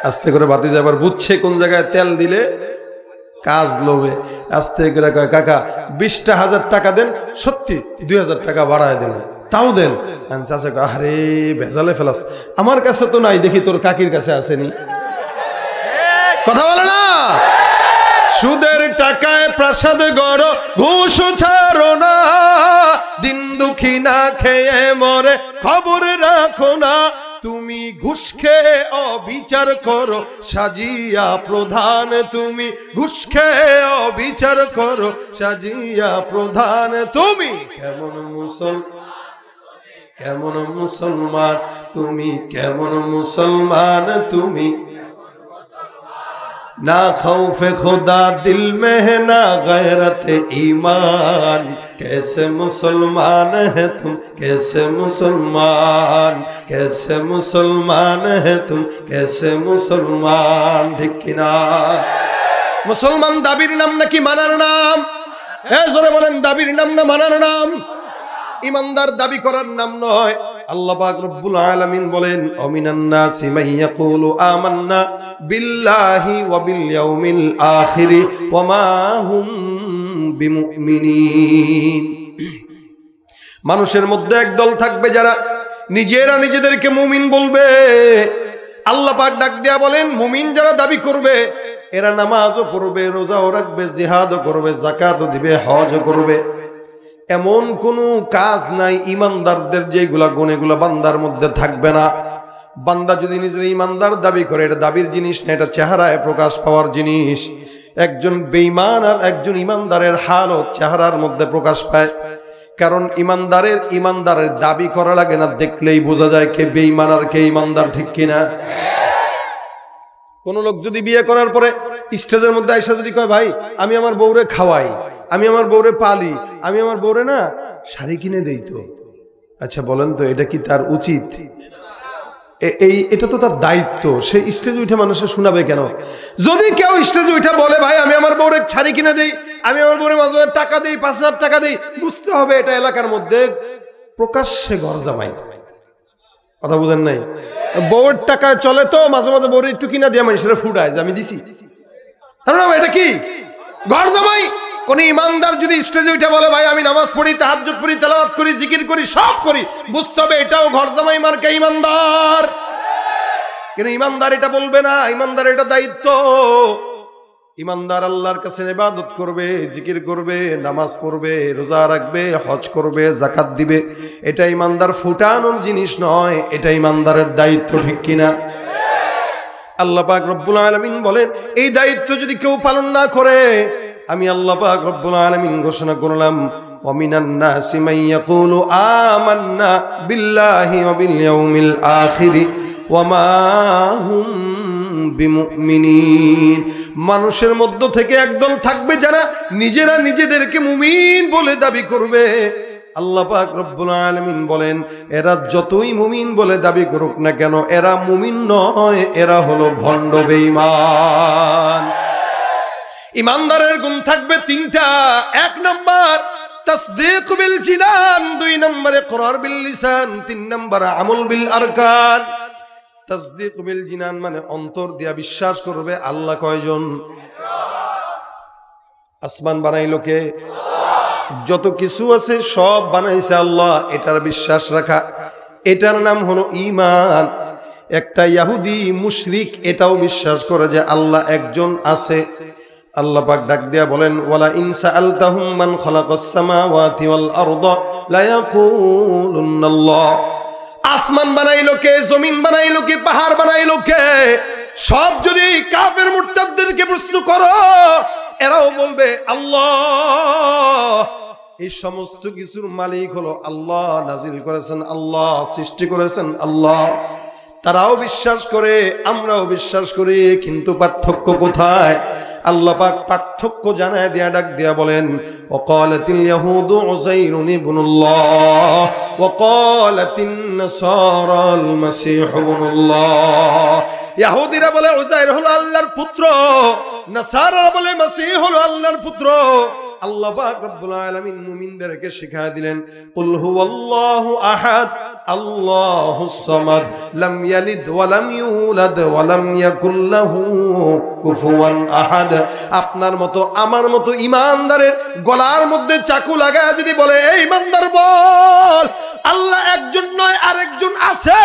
আস্তে করে ভাতিজা আবার বুঝছে কোন জায়গায় তেল দিলে কাজ লোভে, আস্তে করে কয় কাকা 20,000 টাকা দেন, সত্যি 2,000 টাকা বাড়ায় দেন, তাও দেন। চাচা কয় আরে ভেজালে ফেলাস, আমার কাছে তো নাই, দেখি তোর কাকির কাছে আসেনি। কথা বলে না? সুদের টাকায় প্রাসাদ গড়ো, ঘুষ ছাড়ো না, দিন দুঃখী না খেয়ে মরে খবর রাখো না। তুমি ঘুষ খেয়ে অবিচার করো সাজিয়া প্রধান, তুমি ঘুষ খেয়ে অবিচার করো সাজিয়া প্রধান। তুমি কেমন মুসলমান, কেমন মুসলমান, তুমি কেমন মুসলমান, তুমি না खौफ खुदा दिल में है ना गैरत ईमान, कैसे मुसलमान है तुम, कैसे मुसलमान, कैसे मुसलमान है तुम, कैसे मुसलमान। ठीक कि ना? मुसलमान दाबिर नाम नाकि मानार नाम? जोरे बोलेन दाबिर नाम ना मानार नाम? ईमानदार दाबी करार नाम नय। আল্লাহ পাক রব্বুল আলামিন বলেন অমিনান নাসি মান ইয়াকুলু আমান্না বিল্লাহি ওয়া বিল ইয়াউমিল আখির ওয়া মা হুম বিমুমিনিন। মানুষের মধ্যে একদল থাকবে যারা নিজেরা নিজেদেরকে মুমিন বলবে। আল্লাহ পাক ডাক দিয়া বলেন মুমিন যারা দাবি করবে এরা নামাজও পড়বে, রোজাও রাখবে, জিহাদও করবে, যাকাতও দিবে, হজও করবে। এমন কোন কাজ নাই ইমানদারদের যেগুলা গুণেগুলা বান্দার মধ্যে থাকবে না। বান্দা যদি নিজের ইমানদার দাবি করে, এটা দাবির জিনিস না, এটা চেহারায় প্রকাশ পাওয়ার জিনিস। একজন বেঈমান আর একজন ইমানদারের হালত চেহারার মধ্যে প্রকাশ পায়। কারণ ইমানদারের দাবি করা লাগে না, দেখলেই বোঝা যায় কে বেঈমান আর কে ইমানদার। ঠিক কিনা? কোন লোক যদি বিয়ে করার পরে স্টেজের মধ্যে আইসা যদি কয় ভাই আমি আমার বউরে খাওয়াই, আমি আমার বউরে পালি, আমি আমার বউরে না শাড়ি কিনে দেই, তো আচ্ছা বলেন তো এটা কি তার উচিত? এটা তো তার দায়িত্ব। সে স্টেজে উঠে মানুষের শোনাবে কেন? যদি কেউ স্টেজে উঠে বলে ভাই আমি আমার বউরে শাড়ি কিনে দেই, আমি আমার বোনের মাঝে মাঝে টাকা দিই, 5,000 টাকা দিই, বুঝতে হবে এটা এলাকার মধ্যে প্রকাশ্যে ঘর জামাই। কথা বুঝেন নাই? বউর টাকা চলে তো মাঝে মাঝে বউর একটু কিনা দিয়ে মানুষের ফুটায় যে আমি দিছি। এটা কি ঘর জামাই? কোন ইমানদার যদি স্টেজে উঠে বলে ভাই আমি নামাজ পড়ি, তাহাজ্জুদ পড়ি, তেলাওয়াত করি, জিকির করি, সব করি, বুঝতে হবে এটাও ঘর জামাই মার্কা ইমানদার। কিন্তু ইমানদার এটা বলবে না, ইমানদার এটা দায়িত্ব। ইমানদার আল্লাহর কাছে ইবাদত করবে, জিকির করবে, নামাজ পড়বে, রোজা রাখবে, হজ করবে, যাকাত দিবে। এটা ইমানদার ফুটানোর জিনিস নয়, এটা ইমানদারের দায়িত্ব। ঠিক কিনা? আল্লাহ পাক রব্বুল আলামিন বলেন এই দায়িত্ব যদি কেউ পালন না করে, আমি আল্লাহ পাক রব্বুল আলামিন ঘোষণা করলাম ওয়ামিনান নাসি মান ইয়াকুলু আমান্না বিল্লাহি ওয়া বিল ইয়াউমিল আখির ওয়া মা হুম বিমুমিনিন। মানুষের মধ্য থেকে একদল থাকবে যারা নিজেরা নিজেদেরকে মুমিন বলে দাবি করবে। আল্লাহ পাক রব্বুল আলামিন বলেন এরা যতই মুমিন বলে দাবি করুক না কেন, এরা মুমিন নয়, এরা হলো ভণ্ড বেঈমান। ইমানদারের গুণ থাকবে তিনটা। 1 নাম্বার তাসদীক বিল জিনান, 2 নম্বরে ইকরার বিল লিসান, 3 নম্বরে আমল বিল আরকান। তাসদীক বিল জিনান মানে অন্তর দিয়া বিশ্বাস করবে আল্লাহ কয়জন? আসমান বানাইলো কে? যত কিছু আছে সব বানাইছে আল্লাহ, এটার বিশ্বাস রাখা, এটার নাম হলো ঈমান। একটা ইহুদি মুশরিক এটাও বিশ্বাস করে যে আল্লাহ একজন আছে। আল্লাহ পাক ডাক দিয়া বলেন ওয়ালা ইন সাআলতাহুম মান খালাকাস সামাওয়াতি ওয়াল আরদা লা ইয়াকুলুনাল্লাহ। আসমান বানাইলো কে? জমিন বানাইলো কে? পাহাড় বানাইলো কে? সব যদি কাফের মুরতাদদেরকে প্রশ্ন করো, এরাও বলবে আল্লাহ। এই সমস্ত কিছুর মালিক হলো আল্লাহ, নাজিল করেছেন আল্লাহ, সৃষ্টি করেছেন আল্লাহ। তারাও বিশ্বাস করে, আমরাও বিশ্বাস করি, কিন্তু পার্থক্য কোথায়? আল্লাহ পাক পার্থক্য জানায় দিয়া ডাক দিয়া বলেন ওয়াকালাতিল ইয়াহুদু উযাইরুন ইবনুল্লাহ ওয়াকালাতিন নাসারাল মাসীহু ইবনুল্লাহ। ইহুদিরা বলে উযাইর হলো আল্লাহর পুত্র, নাসারারা বলে মাসীহ হলো আল্লাহর পুত্র। আল্লাহ পাক রব্বুল আলামিন মুমিনদেরকে শিখায় দিলেন কুল হুয়াল্লাহু আহাদ আল্লাহুস সামাদ লাম ইয়ালিদ ওয়া লাম ইউলাদ ওয়া লাম ইয়াকুল লাহু কুফুয়ান আহাদ। আপনার মতো আমার মতো ইমানদারের গলার মধ্যে চাকু লাগায় যদি বলে এই ইমানদার বল আল্লাহ একজন নয় আরেকজন আছে,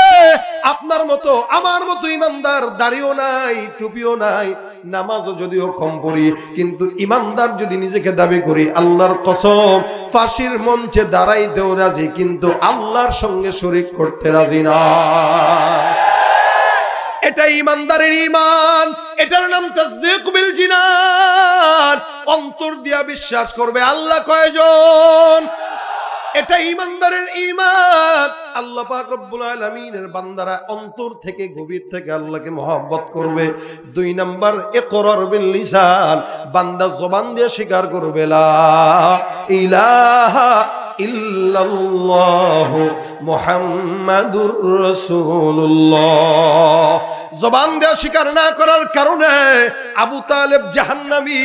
আপনার মতো আমার মতো ইমানদার দাড়িও নাই, টুপিও নাই, নামাজও যদিও কম পড়ি, কিন্তু ইমানদার যদি নিজেকে দাবি করি আল্লাহর কসম ফাঁসির মঞ্চে দাঁড়াইতেও রাজি, কিন্তু আল্লাহর সঙ্গে শরীক করতে রাজি না। এটা ইমানদারের ঈমান, এটার নাম তাসদীক বিল জিনান। অন্তর দিয়া বিশ্বাস করবে আল্লাহ কয়জন, এটা ইমানদারের ঈমান। আল্লাহ পাক রব্বুল আলামিনের বান্দারা অন্তর থেকে গভীর থেকে আল্লাহকে মহব্বত করবে। 2 নাম্বার ইকরার বিল লিসান, বান্দা জবান দিয়ে স্বীকার করবে লা ইলাহা ইল্লাল্লাহ মুহাম্মাদুর রাসূলুল্লাহ। জবান দিয়ে স্বীকার না করার কারণে আবু তালেব জাহান্নামী।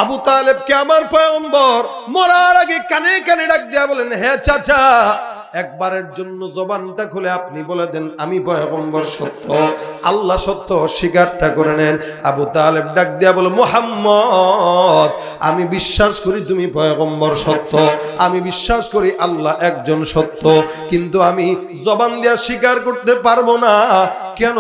আবু তালেবকে আমার পয়গম্বর মরার আগে কানে কানে ডাক দিয়া বলেন হে চাচা, একবারের জন্য জবানটা খুলে আপনি বলে দেন আমি পয়গম্বর সত্য, আল্লাহ সত্য, স্বীকারটা করে নেন। আবু তালেব ডাক দিয়া বলে মুহাম্মদ আমি বিশ্বাস করি তুমি পয়গম্বর সত্য, আমি বিশ্বাস করি আল্লাহ একজন সত্য, কিন্তু আমি জবান দিয়া স্বীকার করতে পারবো না। কেন?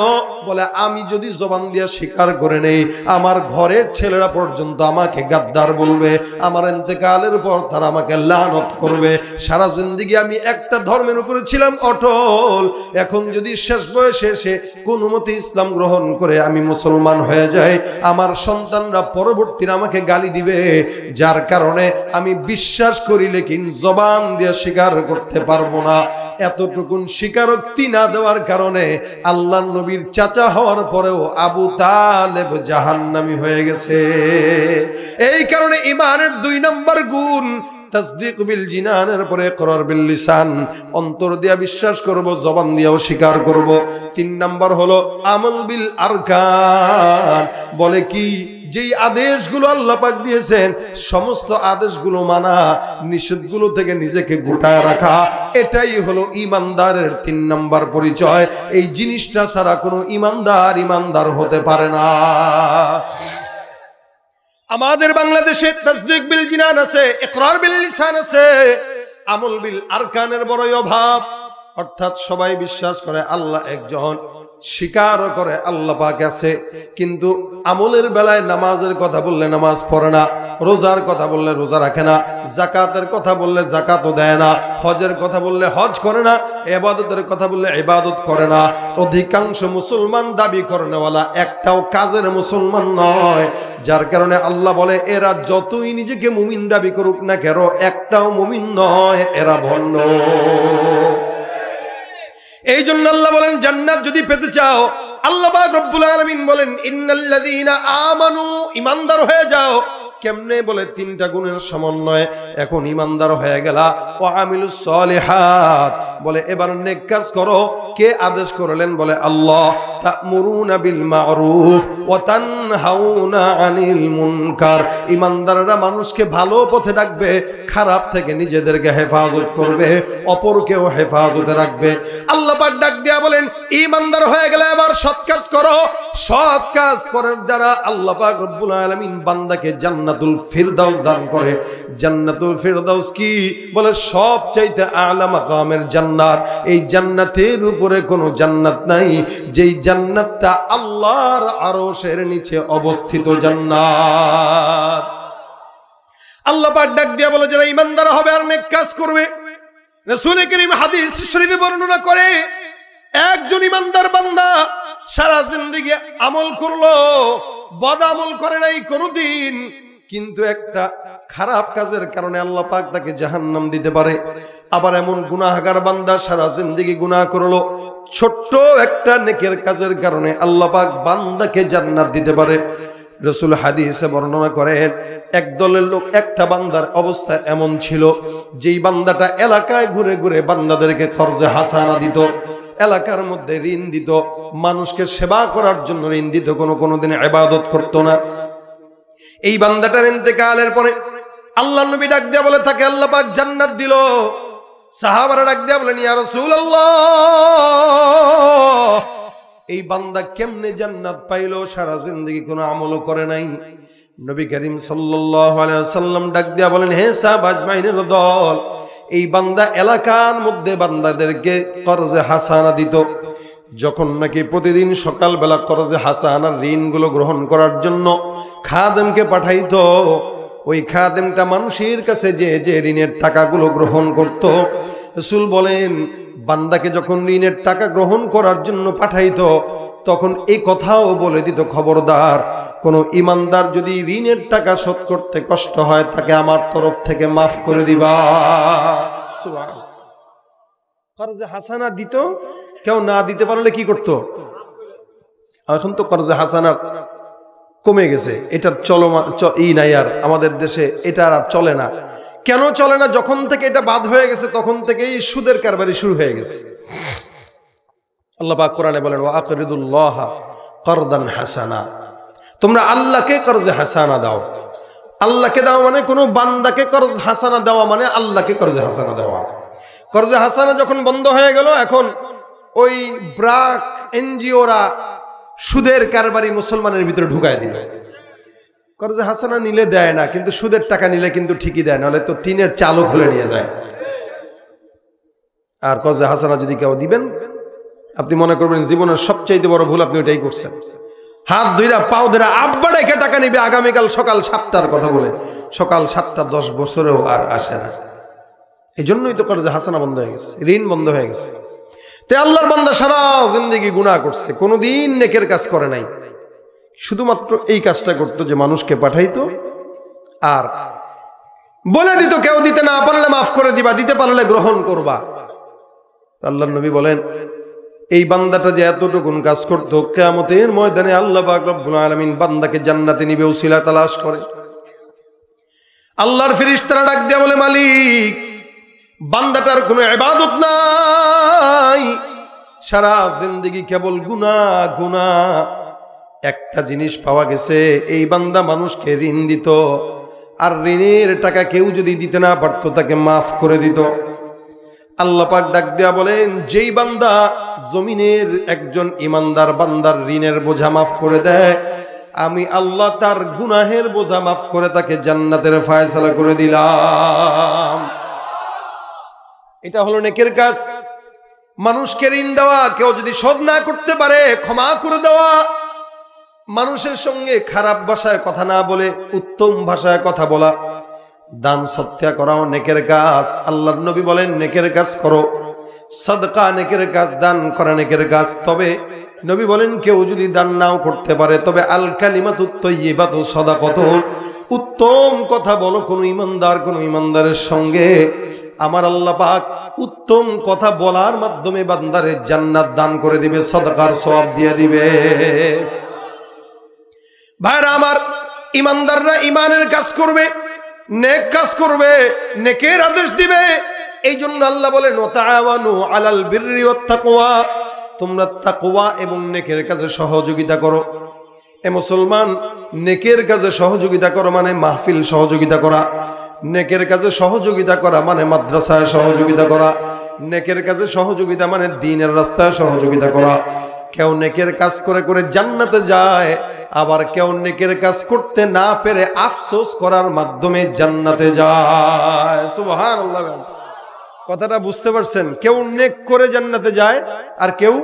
বলে আমি যদি জবান দিয়া স্বীকার করে নেই আমার ঘরের ছেলেরা পর্যন্ত আমাকে গাদ্দার বলবে, আমার ইন্তেকালের পর তারা আমাকে লানত করবে। সারা জিন্দেগি আমি একটা ধর্মের উপরে ছিলাম অটল, এখন যদি শেষ বয়সে এসে কোনো মতে ইসলাম গ্রহণ করে আমি মুসলমান হয়ে যাই, আমার সন্তানরা পরবর্তীতে আমাকে গালি দিবে, যার কারণে আমি বিশ্বাস করি লেকিন জবান দিয়ে স্বীকার করতে পারবো না। এতটুকুন স্বীকারোক্তি না দেওয়ার কারণে আল্লাহ নবীর চাচা হওয়ার পরেও আবু তালেব জাহান্নামী হয়ে গেছে। এই কারণে ঈমানের 2 নম্বর গুণ তাসদীক বিল জিনানের পরে ইকরার বিল লিসান, অন্তর দিয়া বিশ্বাস করব, জবান দিয়েও স্বীকার করব। 3 নাম্বার হলো আমল বিল আরকান। বলে কি? যেই আদেশগুলো আল্লাহ পাক দিয়েছেন সমস্ত আদেশগুলো মানা, নিষেধগুলো থেকে নিজেকে গোটায় রাখা, এটাই হলো ইমানদারের 3 নাম্বার পরিচয়। এই জিনিসটা ছাড়া কোনো ইমানদার হতে পারে না। আমাদের বাংলাদেশে তাসদীক বিল জিনান আছে, ইকরার বিল লিসান আছে, আমল বিল আরকানের বড়ই অভাব। অর্থাৎ সবাই বিশ্বাস করে আল্লাহ একজন, স্বীকারও করে আল্লাহ পাক আছে, কিন্তু আমলের বেলায় নামাজের কথা বললে নামাজ পড়ে না, রোজার কথা বললে রোজা রাখে না, যাকাতের কথা বললে যাকাতও দেয় না, হজের কথা বললে হজ করে না, ইবাদতের কথা বললে ইবাদত করে না। অধিকাংশ মুসলমান দাবি করেনওয়ালা একটাও কাজের মুসলমান নয়, যার কারণে আল্লাহ বলে এরা যতই নিজেকে মুমিন দাবি করুক না কেন, একটাও মুমিন নয়, এরা ভণ্ড। এই জন্য আল্লাহ বলেন জান্নাত যদি পেতে চাও, আল্লাহ পাক রব্বুল আলামিন বলেন ইন্নাল্লাযীনা আমানু, ইমানদার হয়ে যাও। কেমনে বলে 3টা গুণের সমন্বয়। এখন ইমানদার হয়ে গেলা, ওয়া আমিলুস সলিহাত, বলে এবার নেক কাজ করো। কে আদেশ করলেন? বলে আল্লাহ। তা'মুরুনা বিল মা'রুফ ওয়া তানহাউনা আনিল মুনকার, ইমানদাররা মানুষকে ভালো পথে ডাকবে, খারাপ থেকে নিজেদেরকে হেফাজত করবে, অপরকেও হেফাজতে রাখবে। আল্লাহ পাক ডাক দিয়া বলেন ইমানদার হয়ে গেলে এবার সৎ কাজ করো। সৎ কাজ করার দ্বারা আল্লাহ পাক রব্বুল আলামিন বান্দাকে জান্নাতুল ফিরদাউস দান করে। জান্নাতুল ফিরদাউস কি? বলে সবচাইতে আলা মাকামের জান্নাত। এই জান্নাতের উপরে কোনো জান্নাত নাই, যেই জান্নাতটা আল্লাহর আরশের নিচে অবস্থিত জান্নাত। আল্লাহ পাক ডাক দিয়া বলে যারা ইমানদার হবে আর নেক কাজ করবে। রাসূল করিম হাদিস শরীফে বর্ণনা করে একজন ইমানদার বান্দা সারা জিন্দেগি আমল করলো, বদ আমল করে নাই কোনোদিন, কিন্তু একটা খারাপ কাজের কারণে আল্লাহ পাক তাকে জাহান্নাম দিতে পারে। আবার এমন গুনাহগার বান্দা সারা জিন্দেগি গুনাহ করলো, ছোট্ট একটা নেকের কাজের কারণে আল্লাহ পাক বান্দাকে জান্নাত দিতে পারে। রাসূল হাদিসে বর্ণনা করেন একদলের লোক, একটা বান্দার অবস্থা এমন ছিল যেই বান্দাটা এলাকায় ঘুরে ঘুরে বান্দাদেরকে খরচে হাসানা দিত, এলাকার মধ্যে ঋণ দিত, মানুষকে সেবা করার জন্য ঋণ দিত, কোনোদিন ইবাদত করতো না। এই বান্দাটার ইন্তেকালের পরে আল্লাহর নবী ডাক দিয়া বলে তাকে আল্লাহ পাক জান্নাত দিল। সাহাবারা ডাক দিয়া বলেন ইয়া রাসূলুল্লাহ, এই বান্দা কেমনে জান্নাত পাইলো? সারা জিন্দেগি কোনো আমলও করে নাই। নবী করিম সাল্লাল্লাহু আলাইহি ওয়াসাল্লাম ডাক দিয়া বলেন হে সাহাবা আজমাইনের দল, এই বান্দা এলাকার মধ্যে বান্দাদেরকে কর্জে হাসানা দিত। যখন নাকি প্রতিদিন সকালবেলা কর্জে হাসানার ঋণগুলো গ্রহণ করার জন্য খাদেমকে পাঠাইতো, ওই খাদেমটা মানুষের কাছে যে ঋণের টাকাগুলো গ্রহণ করত, রাসূল বলেন বান্দাকে যখন ঋণের টাকা গ্রহণ করার জন্য পাঠাইতো তখন এই কথাও বলে দিত, খবরদার কোন ইমানদার যদি ঋণের টাকা শোধ করতে কষ্ট হয় তাকে আমার তরফ থেকে মাফ করে দিবা। সুবহানাল্লাহ। কর্জে হাসানা দিত, কেউ না দিতে পারলে কি করত? এখন তো কর্জে হাসানা কমে গেছে, এটার ই নাই আর আমাদের দেশে, এটা আর চলে না। কেন চলে না? যখন থেকে এটা বাদ হয়ে গেছে তখন থেকেই সুদের কারবারি শুরু হয়ে গেছে। আল্লাহ পাক কোরআনে বলেন ওয়া আকরিদুল্লাহ করদান হাসানা, তোমরা আল্লাহকে কর্জে হাসানা দাও। আল্লাহকে দাও মানে কোনো বান্দাকে কর্জ হাসানা দেওয়া মানে আল্লাহকে কর্জে হাসানা দেওয়া। কর্জে হাসানা যখন বন্ধ হয়ে গেল, এখন ওই ব্রাক এনজিওরা সুদের কারবারি মুসলমানের ভিতরে ঢুকায় দিল। কর্জে হাসানা নিলে দেয় না, কিন্তু সুদের টাকা নিলে কিন্তু ঠিকই দেয়, নাহলে তো টিনের চালও খুলে নিয়ে যায়। আর কর্জে হাসানা যদি কেউ দিবেন, আপনি মনে করবেন জীবনের সবচাইতে বড় ভুল আপনি ওইটাই করছেন। হাত ধইরা পাও ধরে আব্বা ডেকে টাকা নিবে আগামীকাল সকাল 7টার কথা বলে, সকাল 7টা 10 বছরেও আর আসে না। এই জন্যই তো কর্জে হাসানা বন্ধ হয়ে গেছে, ঋণ বন্ধ হয়ে গেছে। তে আল্লাহর বান্দা সারা জিন্দেগি গুনাহ করছে, কোনোদিন নেকের কাজ করে নাই, শুধুমাত্র এই কাজটা করতো যে মানুষকে পাঠাইতো আর বলে দিত কেউ দিতে না পারলে মাফ করে দিবা, দিতে পারলে গ্রহণ করবা। আল্লাহর নবী বলেন এই বান্দাটা যে এতটুকুন কাজ করতো, কিয়ামতের ময়দানে আল্লাহ পাক রব্বুল আলামিন বান্দাকে জান্নাতে নিবে উসিলা তালাশ করে। আল্লাহর ফেরেশতারা ডাক দিয়ে বলে মালিক, বান্দাটার কোনো ইবাদত নাই, সারা জিন্দেগি কেবল গুনাহ গুনাহ, একটা জিনিস পাওয়া গেছে, এই বান্দা মানুষকে ঋণ দিত, আর ঋণের টাকা কেউ যদি দিতে না পারতো তাকে মাফ করে দিত। আল্লাহ পাক ডাক দেয়া বলেন, যেই বান্দা জমিনের একজন ইমানদার বান্দার ঋণের বোঝা মাফ করে দেয়, আমি আল্লাহ তার গুনাহের বোঝা মাফ করে তাকে জান্নাতের ফয়সালা করে দিলাম। এটা হলো নেকের কাজ। মানুষকে ঋণ দেওয়া, কেউ যদি শোধ না করতে পারে ক্ষমা করে দেওয়া, মানুষের সঙ্গে খারাপ ভাষায় কথা না বলে উত্তম ভাষায় কথা বলা, দান সৎকা করাও নেকের কাজ। আল্লাহর নবী বলেন, নেকের কাজ করো, সাদকা নেকের কাজ, দান করা নেকের কাজ। তবে নবী বলেন, কেউ যদি দান নাও করতে পারে, তবে আল কালিমাতুত তাইয়্যিবাতু সাদাকাতুন, উত্তম কথা বলো কোন ইমানদারের সঙ্গে, আমার আল্লাহ পাক উত্তম কথা বলার মাধ্যমে বান্দারে জান্নাত দান করে দিবে, সাদাকার সওয়াব দিয়ে দিবে। ভাইরা আমার, ইমানদাররা ইমানের কাজ করবে, নেক কাজ করবে, নেকের আদেশ দিবে। এই জন্য আল্লাহ বলেন, ওয়াতাআওয়ানু আলাল বিররি ওয়াত তাকওয়া, তোমরা তাকওয়া এবং নেকের কাজে সহযোগিতা করো। এ মুসলমান, নেকের কাজে সহযোগিতা করো মানে মাহফিল সহযোগিতা করা, নেকের কাজে সহযোগিতা করা মানে মাদ্রাসায় সহযোগিতা করা, নেকের কাজে সহযোগিতা মানে দ্বীনের রাস্তায় সহযোগিতা করা। কেউ নেকের কাজ করে করে জান্নাতে যায়, আবার কেউ নেকের কাজ করতে না পেরে আফসোস করার মাধ্যমে জান্নাতে যায়। সুবহানাল্লাহ। কথাটা বুঝতে পারছেন? কেউ নেক করে জান্নাতে যায়, আর কেউ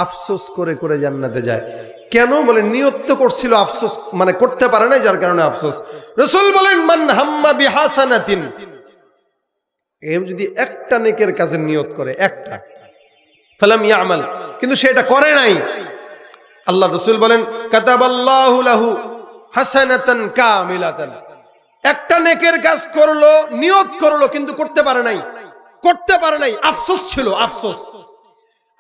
আফসোস করে করে জান্নাতে যায়। কেন? বলে নিয়ত তো করছিল, আফসোস মানে করতে পারে না, যার কারণে আফসোস। রাসূল বলেন, মান হাম্মা বিহাসানাতিন, কেউ যদি একটা নেকের কাজের নিয়ত করে, একটা, ফালাম ইয়ামাল, কিন্তু সেটা করে নাই, আল্লাহ রাসূল বলেন, কাতাবাল্লাহু লাহু হাসানাতান কামিলাতান। একটা নেকের কাজ করলো, নিয়ত করলো, কিন্তু করতে পারে নাই, আফসোস ছিল, আফসোস।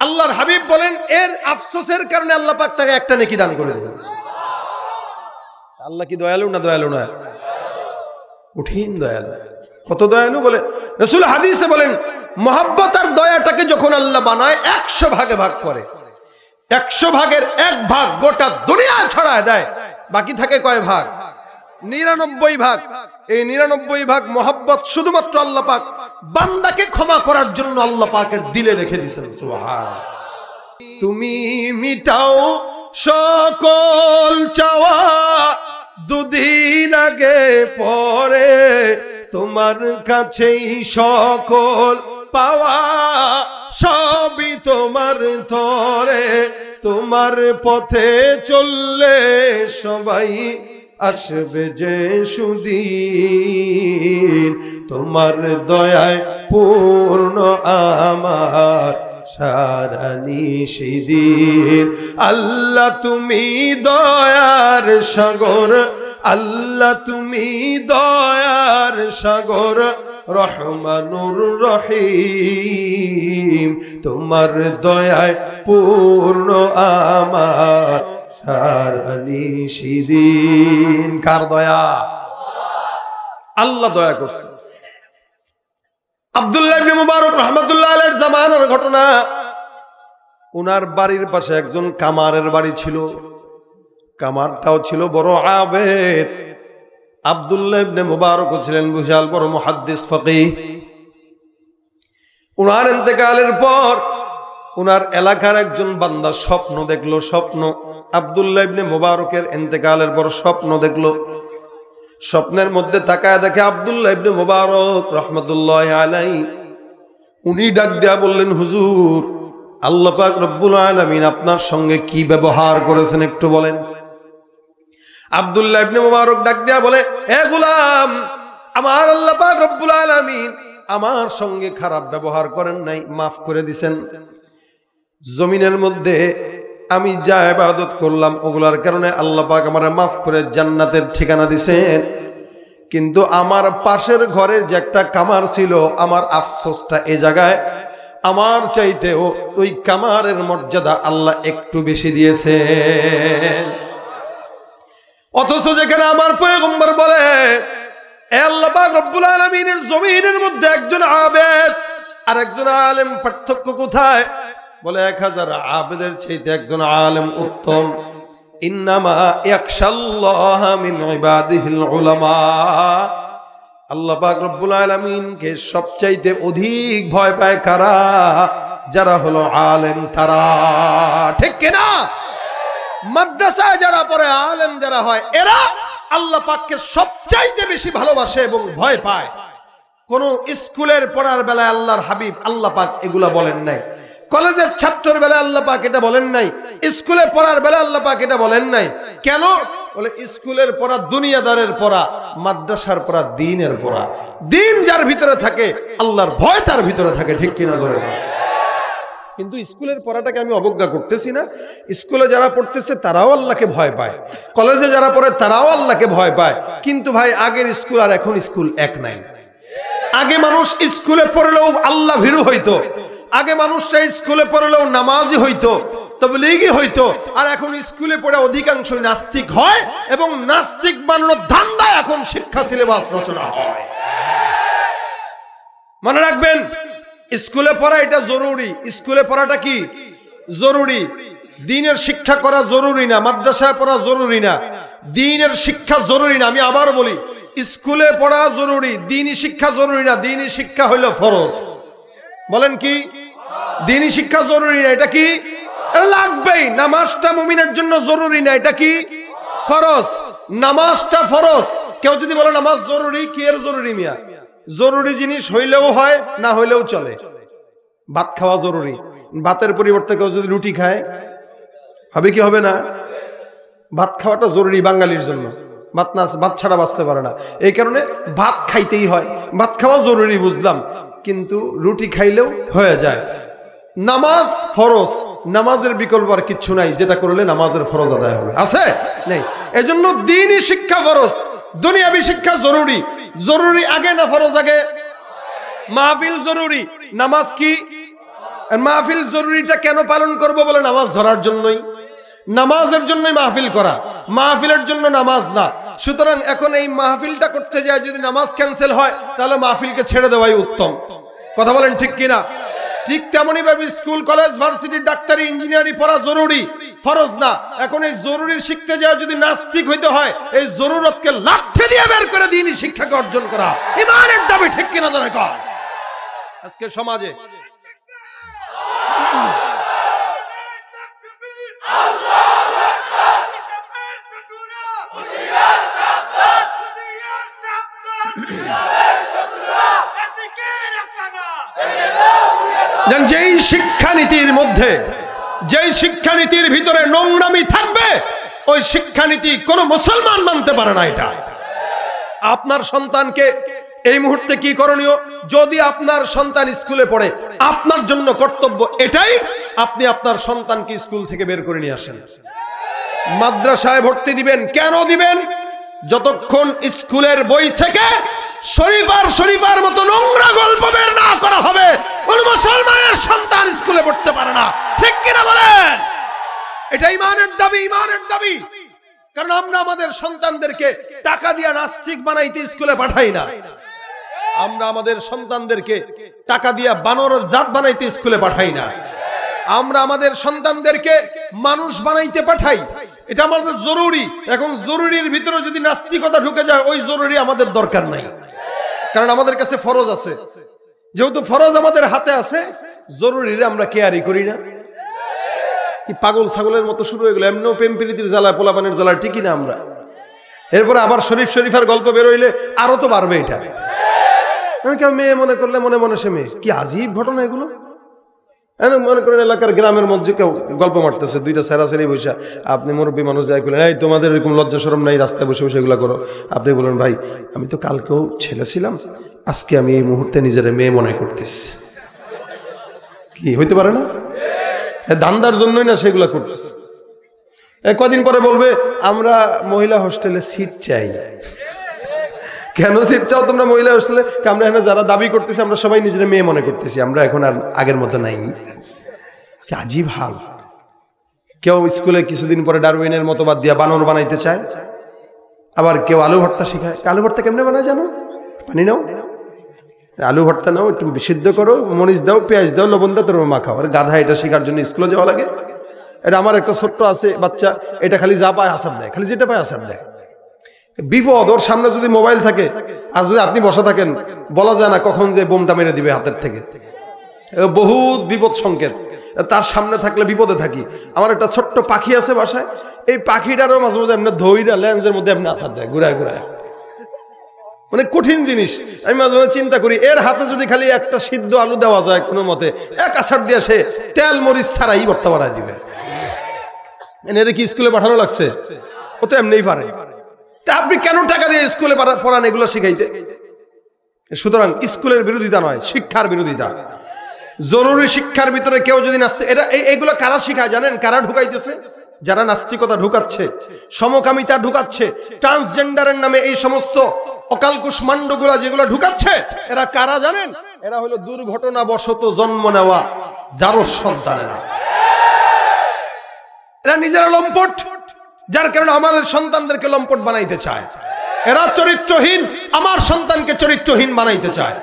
আল্লাহর হাবিব বলেন, এর আফসোসের কারণে আল্লাহ পাক তাকে একটা নেকি দান করে দেবেন। আল্লাহ কি দয়ালু না? দয়ালু না? কঠিন দয়ালু। কত দয়ালু! বলে রাসূল হাদিসে বলেন, মহব্বত আর দয়াটাকে যখন আল্লাহ বানায় 100 ভাগে ভাগ করে, 100 ভাগের 1 ভাগ গোটা দুনিয়া ছড়ায় দেয়, বাকি থাকে কয় ভাগ? 99 ভাগ। এই 99 ভাগ মহব্বত শুধুমাত্র আল্লাহ পাক বান্দাকে ক্ষমা করার জন্য আল্লাহ পাকের দিলে রেখে দিয়েছেন। সুবহানাল্লাহ। তুমি মিটাও সকল চাওয়া, দুদিন আগে পরে তোমার কাছেই সকল পাওয়া, সবই তোমার তরে, তোমার পথে চললে সবাই আসবে যে সুদিন, তোমার দয়ায় পূর্ণ আমার সারা নিশিদিন। আল্লাহ তুমি দয়ার সাগর, আল্লাহ তুমি দয়ার সাগর, রহমানুর রহিম, তোমার দয়ায় পূর্ণ আমার সারা নিশিদিন। কার দয়া? আল্লাহ দয়া করছে। আব্দুল্লাহ ইবনে মুবারক রাহমাতুল্লাহ আলাইহির জামানার ঘটনা। ওনার বাড়ির পাশে একজন কামারের বাড়ি ছিল, কামারটাও ছিল বড় আবেদ। আব্দুল্লাহ ইবনে মুবারক ছিলেন বিশাল বড় মুহাদ্দিস ফাকিহ। ওনার ইন্তেকালের পর ওনার এলাকার একজন বান্দা স্বপ্ন দেখলো, স্বপ্ন আব্দুল্লাহ ইবনে মুবারকের ইন্তেকালের পর স্বপ্ন দেখলো। স্বপ্নের মধ্যে তাকায় দেখে আব্দুল্লাহ ইবনে মুবারক রাহমাতুল্লাহি আলাইহি, উনি ডাক দেয়া বললেন, হুজুর, আল্লাহ পাক রব্বুল আলামিন আপনার সঙ্গে কি ব্যবহার করেছেন একটু বলেন। আব্দুল্লাহ ইবনে মুবারক ডাক দেয়া বলে, হে গোলাম, আমার আল্লাহ পাক রব্বুল আলামিন আমার সঙ্গে খারাপ ব্যবহার করেন নাই, মাফ করে দিছেন। জমিনের মধ্যে আমি যা ইবাদত করলাম ওগুলার কারণে আল্লাহ পাক আমারে মাফ করে জান্নাতের ঠিকানা দিছেন। কিন্তু আমার পাশের ঘরের যে একটা কামার ছিল, আমার আফসোসটা এই জায়গায়, আমার চাইতেও ওই কামারের মর্যাদা আল্লাহ একটু বেশি দিয়েছেন। অথচ যেখানে আমার পয়গম্বর বলে, এ আল্লাহ পাক রব্বুল আলামিনের জমিনের মধ্যে একজন আবেদ আর একজন আলেম, পার্থক্য কোথায়? বলে 1000 আবেদের চাইতে একজন আলেম উত্তম, ইন্নামা ইয়াখশাল্লাহা মিন ইবাদিহিল উলামা। আল্লাহ পাক রব্বুল আলামিনকে সবচাইতে অধিক ভয় পায় কারা? যারা হলো আলেম তারা। ঠিক কিনা? মাদ্রাসায় যারা পড়ে, আলেম যারা হয়, এরা আল্লাহ পাককে সবচাইতে বেশি ভালোবাসে এবং ভয় পায়। কোন স্কুলের পড়ার বেলায় আল্লাহর হাবিব আল্লাহ পাক এগুলা বলেন নাই। কলেজের ছাত্রের বেলায় আল্লাহ পাক এটা বলেন নাই। স্কুলে পড়ার বেলায় আল্লাহ পাক এটা বলেন নাই। কেন? বলে স্কুলের পড়া দুনিয়াদারের পড়া, মাদ্রাসার পড়া দ্বীনের পড়া। দ্বীন যার ভিতরে থাকে, আল্লাহর ভয় তার ভিতরে থাকে। ঠিক কিনা জোরে? কিন্তু স্কুলের পড়াটাকে আমি অবজ্ঞা করতেছি না। স্কুলে যারা পড়তেছে তারাও আল্লাহকে ভয় পায়, কলেজে যারা পড়ে তারাও আল্লাহকে ভয় পায়। কিন্তু ভাই, আগের স্কুল আর এখন স্কুল এক নাই। আগে মানুষ স্কুলে পড়লেও আল্লাহ ভীরু হইতো, আগে মানুষটা স্কুলে পড়লেও নামাজি হইতো, তাবলীগী হইতো। আর এখন স্কুলে পড়ে অধিকাংশই নাস্তিক হয় এবং নাস্তিক বানানোর ধান্দায় এখন শিক্ষা সিলেবাস রচনা হয়। মনে রাখবেন, স্কুলে পড়া এটা জরুরি। স্কুলে পড়াটা কি জরুরি? দ্বীনের শিক্ষা করা জরুরি না, মাদ্রাসায় পড়া জরুরি না, দ্বীনের শিক্ষা জরুরি না। আমি আবার বলি, স্কুলে পড়া জরুরি, দ্বীনি শিক্ষা জরুরি না। দ্বীনি শিক্ষা হইল ফরজ। বলেন কি? দ্বীনি শিক্ষা জরুরি না, এটা কি? লাগবেই। নামাজটা মুমিনের জন্য জরুরি না, এটা কি? ফরজ। নামাজটা ফরজ। কেউ যদি বলে নামাজ জরুরি, কি এর জরুরি? মিয়া, জরুরি জিনিস হইলেও হয়, না হইলেও চলে। ভাত খাওয়া জরুরি, ভাতের পরিবর্তে কেউ যদি রুটি খায় হবে কি হবে না? ভাত খাওয়াটা জরুরি বাঙালির জন্য। ভাত ছাড়া বাঁচতে পারে না, এই কারণে ভাত খাইতেই হয়। ভাত খাওয়া জরুরি বুঝলাম, কিন্তু রুটি খাইলেও হয়ে যায়। নামাজ ফরজ, নামাজের বিকল্প আর কিচ্ছু নাই যেটা করলে নামাজের ফরজ আদায় হবে। আছে? নেই। এজন্য দ্বীনি শিক্ষা ফরজ, দুনিয়াবি শিক্ষা জরুরি। জরুরি আগে না ফরজ আগে? মাহফিল জরুরি, নামাজ কি? মাহফিল জরুরিটা কেন পালন করব? বলে নামাজ ধরার জন্যই। নামাজের জন্যই মাহফিল করা, মাহফিলের জন্য নামাজ না। সুতরাং এখন এই মাহফিলটা করতে যায় যদি নামাজ ক্যান্সেল হয়, তাহলে মাহফিলকে ছেড়ে দেওয়াই উত্তম। কথা বলেন ঠিক কিনা? ঠিক তেমনি ভাবে স্কুল, কলেজ, ভার্সিটি, ডাক্তারি, ইঞ্জিনিয়ারিং পড়া জরুরি, ফরজ না। এখন এই জরুরি শিখতে যায় যদি নাস্তিক হইতে হয়, এই জরুরতকে লাথি দিয়ে বের করে দ্বীনি শিক্ষাকে অর্জন করা ঈমানের দাবি। ঠিক কিনা ধরে কর? আজকে সমাজে যেই শিক্ষানীতির মধ্যে, যেই শিক্ষানীতির ভিতরে নোংরামি থাকবে, ওই শিক্ষানীতি কোন মুসলমান মানতে পারে না। এটা আপনার সন্তানকে এই মুহূর্তে কি করণীয়? যদি আপনার সন্তান স্কুলে পড়ে, আপনার জন্য কর্তব্য এটাই, আপনি আপনার সন্তানকে স্কুল থেকে বের করে নিয়ে আসেন। মাদ্রাসায় ভর্তি দিবেন। কেন দিবেন? যতক্ষণ স্কুলের বই থেকে শরীফার মতো নোংরা গল্প বের না করা হবে, কোন মুসলমানের সন্তান স্কুলে পড়তে পারে না। ঠিক কিনা বলেন? এটা ঈমানের দাবি, ঈমানের দাবি। কারণ আমরা আমাদের সন্তানদেরকে টাকা দিয়ে নাস্তিক বানাইতে স্কুলে পাঠাই না। আমরা আমাদের সন্তানদেরকে টাকা দিয়ে বানরের জাত বানাইতে স্কুলে পাঠাই না। আমরা আমাদের সন্তানদেরকে মানুষ বানাইতে পাঠাই। এটা আমাদের জরুরি। এখন জরুরির ভিতরে যদি নাস্তিকতা ঢুকে যায়, ওই জরুরি আমাদের দরকার নাই। কারণ আমাদের কাছে ফরজ আছে। যেহেতু ফরজ আমাদের হাতে আছে, জরুরিরে আমরা কেয়ারই করি না। কি পাগল ছাগলের মতো শুরু হয়ে গেল। এমনিও প্রেম প্রীতির জ্বালায়, পোলাপানের জ্বালায় টিকি না আমরা। এরপরে আবার শরীফার গল্প বেরোইলে আরো তো বাড়বে। এটা কেউ মেয়ে মনে করলে মনে মনে সে মেয়ে। কি আজীব ঘটনা এগুলো। মনে করেন এলাকার গ্রামের মধ্যে কেউ গল্প মারতেছে, দুইটা সেরাসেরি বসে, আপনি মুরব্বী মানুষ যাই করলেন, এই তোমাদের এরকম লজ্জা শরম নাই, রাস্তায় বসে বসে এগুলো করো। আপনি বলেন, ভাই আমি তো কালকেও ছেলে ছিলাম, আজকে আমি এই মুহূর্তে নিজের মেয়ে মনে করতেছি। কি হইতে পারে না? দান্দার জন্যই না সেগুলা করতেছে। কদিন পরে বলবে, আমরা মহিলা হোস্টেলে সিট চাই। কেন সিট চাও তোমরা মহিলা হোস্টেলে? আমরা এখানে যারা দাবি করতেছি, আমরা সবাই নিজের মেয়ে মনে করতেছি, আমরা এখন আর আগের মতো নাই। কি আজীব হাল। কেউ স্কুলে কিছুদিন পরে ডারউইনের মতবাদ দিয়া বানর বানাইতে চায়, আবার কেউ আলু ভর্তা শিখায়। আলু ভর্তা কেমনে বানায় জানো? পানি নাও, আলু ভর্তা নাও, একটু সিদ্ধ করো, মরিচ দাও, পেঁয়াজ দাও, লবণ দাও, তোর মাখাও। আর গাধা এটা শেখার জন্য স্কুলে যাওয়া লাগে? এটা আমার একটা ছোট্ট আছে বাচ্চা, এটা খালি যা পায় আসার দেয়, খালি যেটা পায় আসার দেয়। বিপদ, ওর সামনে যদি মোবাইল থাকে আর যদি আপনি বসা থাকেন, বলা যায় না কখন যে বোমটা মেরে দিবে হাতের থেকে, বহুত বিপদ সংকেত। তার সামনে থাকলে বিপদে থাকি। আমার একটা ছোট্ট পাখি আছে বাসায়, এই পাখিটারও মাঝে মাঝে এমনি ধইরা লেন্সের মধ্যে এমনি আসার দেয়, ঘুরায় ঘুরায়, মানে কঠিন জিনিস। আমি মাঝে মাঝে চিন্তা করি, এর হাতে যদি খালি একটা সিদ্ধ আলু দেওয়া যায় কোনো মতে, এক আছাড় দিয়ে সে তেল মরিচ ছাড়াই ভর্তা বানায় দিবে। এর কি স্কুলে পাঠানো লাগছে? ও তো এমনিই পারে। তা আপনি কেন টাকা দিয়ে স্কুলে পড়ান এগুলো শিখাইতে? সুতরাং স্কুলের বিরোধিতা নয়, শিক্ষার বিরোধিতা। জরুরি শিক্ষার ভিতরে কেউ যদি এগুলো কারা শিখায় জানেন? কারা ঢুকাইতেছে? যারা নাস্তিকতা ঢুকাচ্ছে, সমকামিতা ঢুকাচ্ছে, ট্রান্সজেন্ডারের নামে এই সমস্ত অকাল কুষ্মান্ডগুলা যেগুলো ঢুকাচ্ছে, এরা কারা জানেন? এরা হলো দুর্ঘটনাবশত জন্ম নেওয়া জারজ সন্তানেরা। এরা নিজেরা লম্পট, যার কারণে আমাদের সন্তানদেরকে লম্পট বানাইতে চায়। এরা চরিত্রহীন, আমার সন্তানকে চরিত্রহীন বানাইতে চায়।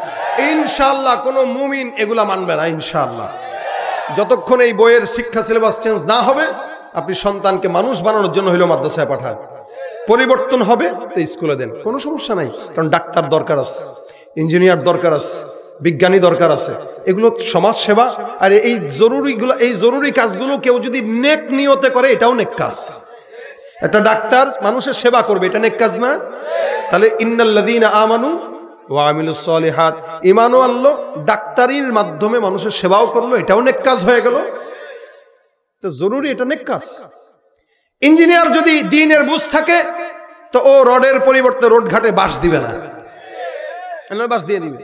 ইনশাআল্লাহ কোন মুমিন এগুলা মানবে না ইনশাআল্লাহ। যতক্ষণ এই বইয়ের শিক্ষা সিলেবাস চেঞ্জ না হবে, আপনি সন্তানকে মানুষ বানানোর জন্য হইলেও মাদ্রাসায় পাঠান। পরিবর্তন হবে তো স্কুলে দেন, কোনো সমস্যা নাই। কারণ ডাক্তার দরকার আছে, ইঞ্জিনিয়ার দরকার আছে, বিজ্ঞানী দরকার আছে, এগুলো সমাজ সেবা। আর এই জরুরি কাজগুলো কেউ যদি নেক নিয়তে করে, এটাও নেক কাজ। একটা ডাক্তার মানুষের সেবা করবে, এটা নেক কাজ না? তাহলে ইন্নাল্লাযীনা আমানু ওয়া আমিলুস সলিহাত, ঈমানও আনলো, ডাক্তারির মাধ্যমে মানুষের সেবাও করলো, এটাও নেক কাজ হয়ে গেল। তো জরুরি, এটা নেক কাজ। ইঞ্জিনিয়ার যদি দ্বীনের বুঝ থাকে, তো ও রডের পরিবর্তে রোড ঘাটে বাঁশ দিবে না, বাঁশ দিয়ে দিবে।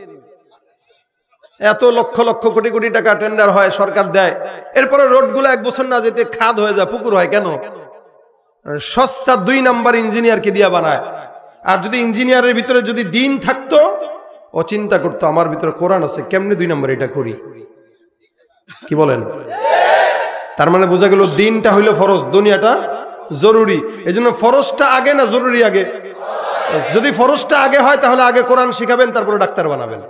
এত লক্ষ লক্ষ কোটি কোটি টাকা টেন্ডার হয়, সরকার দেয়, এরপরে রোডগুলো এক বছর না যেতে খাদ হয়ে যায়, পুকুর হয়। কেন? সস্তা 2 নাম্বার ইঞ্জিনিয়ারকে দিয়া বানায়। আর যদি ইঞ্জিনিয়ারের ভিতরে যদি দ্বীন থাকতো, ও চিন্তা করতো আমার ভিতরে কোরআন আছে, কেমনে 2 নাম্বার এটা করি। কি বলেন? তার মানে বোঝা গেল দ্বীনটা হইল ফরজ, দুনিয়াটা জরুরি। এজন্য ফরজটা আগে না জরুরি আগে? যদি ফরজটা আগে হয়, তাহলে আগে কোরআন শিখাবেন, তারপরে ডাক্তার বানাবেন।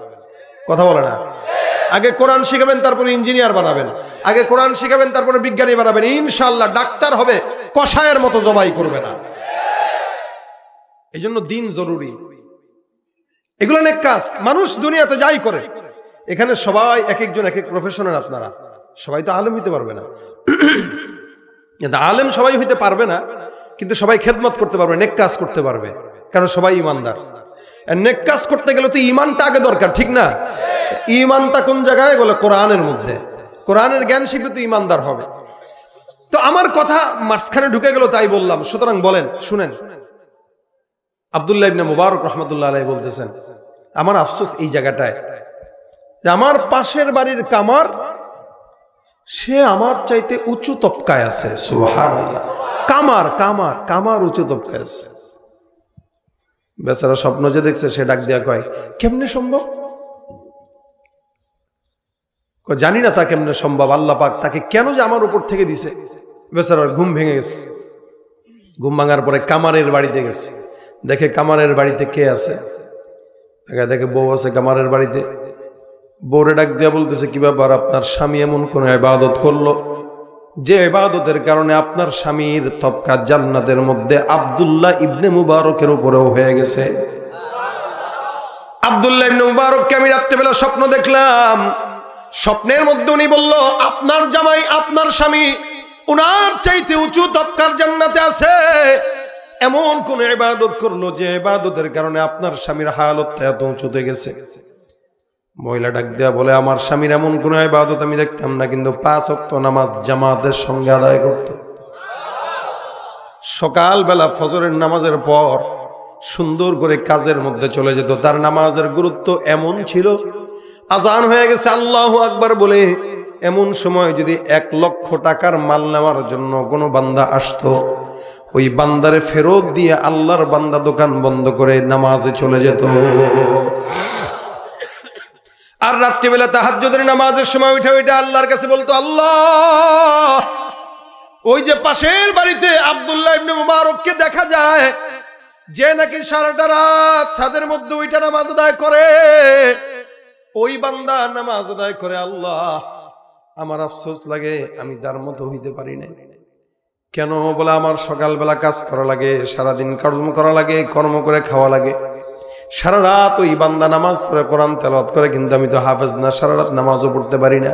কথা বলে না? আগে কোরআন শিখাবেন, তারপরে ইঞ্জিনিয়ার বানাবেন। আগে কোরআন শিখাবেন, তারপরে বিজ্ঞানী বানাবেন। ইনশাআল্লাহ ডাক্তার হবে, কসায়ের মতো জবাই করবে না। এই জন্য দ্বীন জরুরি। এগুলো নেক কাজ। মানুষ দুনিয়াতে যাই করে, এখানে সবাই এক একজন এক এক প্রফেশনের। আপনারা সবাই তো আলেম হইতে পারবে না, আলেম সবাই হইতে পারবে না, কিন্তু সবাই খেদমত করতে পারবে, নেক কাজ করতে পারবে, কারণ সবাই ইমানদার। নেক কাজ করতে গেলে তো ইমানটা আগে দরকার, ঠিক না? ইমানটা কোন জায়গায়? বলে কোরআনের মধ্যে। কোরআনের জ্ঞান শিখলে তো ইমানদার হবে। তো আমার কথা মাঝখানে ঢুকে গেল, তাই বললাম। সুতরাং বলেন, শুনেন, আব্দুল্লাহ ইবনে মুবারক রাহমাতুল্লাহ আলাইহি বলতেছেন, আমার আফসোস এই জায়গাটায় যে আমার পাশের বাড়ির কামার, সে আমার চাইতে উঁচু তবকায় আছে। সুবহানাল্লাহ। কামার কামার কামার উঁচু তবকায় আছে। বেচারা স্বপ্ন যে দেখছে, সে ডাক দিয়া কয়, কেমনে সম্ভব? জানি না তা কেমনে সম্ভব, আল্লাহ পাক তাকে কেন যে আমার উপর থেকে দিছে। বেচারার ঘুম ভেঙে গেছে। ঘুম ভাঙার পরে কামারের বাড়িতে গেছে, দেখে কামারের বাড়িতে কে আছে। দেখে বউ আছে কামারের বাড়িতে। বউরে ডাক দিয়া বলতেছে, কি ব্যাপার, আপনার স্বামী এমন কোন ইবাদত করলো যে ইবাদতের কারণে আপনার স্বামীর তবকা জান্নাতের মধ্যে আব্দুল্লাহ ইবনে মুবারকের উপরেও হয়ে গেছে? আব্দুল্লাহ ইবনে মুবারককে আমি রাত্রেবেলা স্বপ্ন দেখলাম। স্বপ্নের মধ্যে উনি বলল, আপনার জামাই, আপনার স্বামী, উনার চাইতে উঁচু তবকার জান্নাতে আছে। এমন কোন ইবাদত করলো যে ইবাদতের কারণে আপনার স্বামীর হালতটা এত উঁচুতে গেছে? মহিলা ডাক দেয়া বলে, আমার স্বামীর এমন কোন ইবাদত আমি দেখতাম না, কিন্তু 5 ওয়াক্ত নামাজ জামাতের সঙ্গে আদায় করত। সকালবেলা ফজরের নামাজের পর সুন্দর করে কাজের মধ্যে চলে যেত। তার নামাজের গুরুত্ব এমন ছিল, আজান হয়ে গেছে আল্লাহু আকবার বলে, এমন সময় যদি 1 লক্ষ টাকার মাল নেওয়ার জন্য কোনো বান্দা আসতো, ওই বান্দারে ফেরত দিয়ে আল্লাহর বান্দা দোকান বন্ধ করে নামাজে চলে যেত। আর রাত্রিবেলা তাহাজ্জুদের নামাজের সময় উঠে উঠে আল্লাহর কাছে বলতো, আল্লাহ, ওই যে পাশের বাড়িতে আব্দুল্লাহ ইবনে মুবারককে দেখা যায়, যে নাকি সারাটা রাত ছাদের মধ্যে ওইটা নামাজ আদায় করে, ওই বান্দা নামাজ আদায় করে। আল্লাহ, আমার আফসোস লাগে, আমি তার মতো হইতে পারি না। কেন? বলে আমার সকালবেলা কাজ করা লাগে, সারাদিন কর্ম করা লাগে, কর্ম করে খাওয়া লাগে, সারা রাত ওই বান্দা নামাজ পড়ে কোরআন তেলাওয়াত করে, কিন্তু আমি তো হাফেজ না, সারা রাত নামাজও পড়তে পারি না।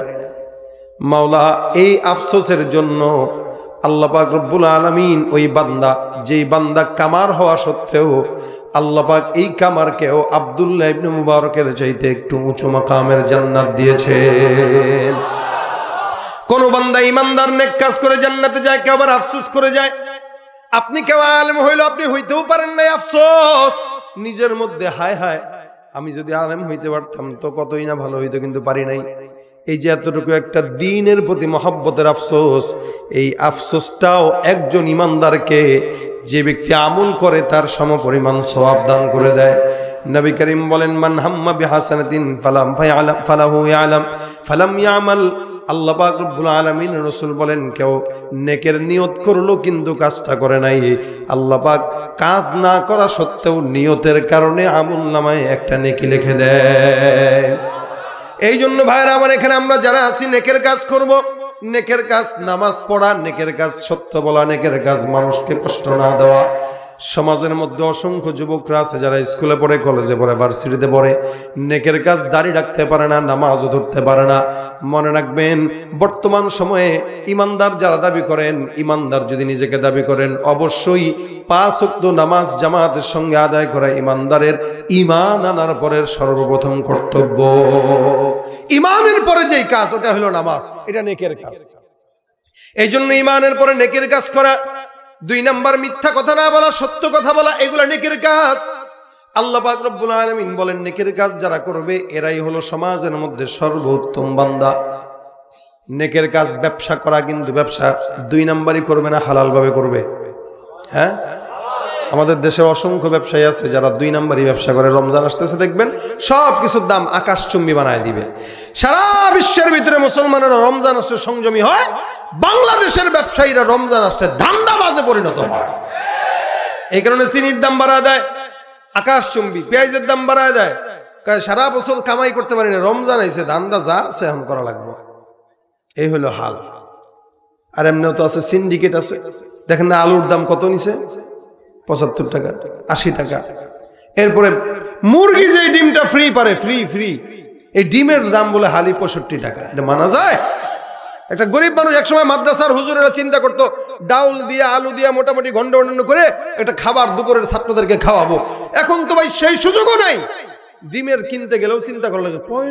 মাওলা এই আফসোসের জন্য আল্লাহ পাক রব্বুল আলামিন ওই বান্দা, যেই বান্দা কামার হওয়া সত্ত্বেও আল্লাহ পাক এই কামারকেও আব্দুল্লাহ ইবনে মুবারকের চাইতে একটু উঁচু মাকামের জান্নাত দিয়েছেন। কোন বান্দা ইমানদার নেক কাজ করে জান্নাতে যায়, কেউ আবার আফসোস করে যায়। আপনি কেউ আলেম হইল, আপনি হইতেও পারেন নাই, আফসোস নিজের মধ্যে, হায় হায় আমি যদি আলেম হইতে পারতাম তো কতই না ভালো হইতো, কিন্তু পারি নাই। এই যে এতটুকু একটা দ্বীনের প্রতি মহব্বতের আফসোস, এই আফসোসটাও একজন ইমানদারকে, যে ব্যক্তি আমল করে তার সমপরিমাণ সওয়াব দান করে দেয়। নবী করিম বলেন, মান হাম্মা বিহাসানাতিন ফালাহু ইয়ালাম ফালাম ইয়ামাল। আল্লাহ পাক রব্বুল আলামিন রাসূল বলেন, কেউ নেকের নিয়ত করলো কিন্তু কাজটা করে নাই, আল্লাহ পাক কাজ না করা সত্ত্বেও নিয়তের কারণে আমলনামায় একটা নেকি লিখে দেয়। এই জন্য ভাইরা আমার, এখানে আমরা যারা আছি নেকের কাজ করব। নেকের কাজ নামাজ পড়া, নেকের কাজ সত্য বলা, নেকের কাজ মানুষকে কষ্ট না দেওয়া। সমাজের মধ্যে অসংখ্য যুবকরা আছে যারা স্কুলে পড়ে, কলেজে পড়ে, ভার্সিটিতে পড়ে, নেকের কাজ দাড়ি রাখতে পারে না, নামাজও ধরতে পারে না। মনে রাখবেন, বর্তমান সময়ে ইমানদার যারা দাবি করেন, ইমানদার যদি নিজেকে দাবি করেন, অবশ্যই 5 ওয়াক্ত নামাজ জামাতের সঙ্গে আদায় করা ইমানদারের ঈমান আনার পরের সর্বপ্রথম কর্তব্য। ঈমানের পরে যেই কাজ, ওটা হলো নামাজ, এটা নেকের কাজ। এই জন্য ঈমানের পরে নেকের কাজ করা। 2 নাম্বার, মিথ্যা কথা না বলা, সত্য কথা বলা, এগুলা নেকের কাজ। আল্লাহ পাক রব্বুল আলামিন বলেন, নেকের কাজ যারা করবে এরাই হলো সমাজের মধ্যে সর্বোত্তম বান্দা। নেকের কাজ ব্যবসা করা, কিন্তু ব্যবসা 2 নাম্বারই করবে না, হালাল ভাবে করবে। হ্যাঁ, আমাদের দেশে অসংখ্য ব্যবসায়ী আছে যারা 2 নাম্বারই ব্যবসা করে। রমজান আসতেছে, দেখবেন সব কিছুর দাম আকাশচুম্বী বানায় দিবে। সারা বিশ্বের ভিতরে মুসলমানেরা রমজান আসলে সংযমী হয়, বাংলাদেশের ব্যবসায়ীরা রমজান আসলে ধান্দাবাজে পরিণত হয়। এই কারণে চিনির দাম বাড়ায় দেয় আকাশচুম্বী, পেঁয়াজের দাম বাড়ায় দেয়, সারা বছর কামাই করতে পারি না, রমজান আইছে ধান্দা যা আছে এখন করা লাগবে। এই হলো হাল। আর এমনিও তো আছে সিন্ডিকেট আছে, দেখেন না আলুর দাম কত নিছে, 75 টাকা, 80 টাকা। এরপরে মুরগি যে ডিমটা ফ্রি পারে, ফ্রি, এই ডিমের দাম বলে হালি 65 টাকা। এটা মানা যায়? একটা গরিব মানুষ একসময় মাদ্রাসার হুজুরেরা চিন্তা করতো, ডাউল দিয়ে আলু দিয়ে মোটামুটি ঘন্টা করে একটা খাবার দুপুরের ছাত্রদেরকে খাওয়াবো। এখন তো ভাই সেই সুযোগও নাই। ডিমের কিনতে গেলেও চিন্তা করলো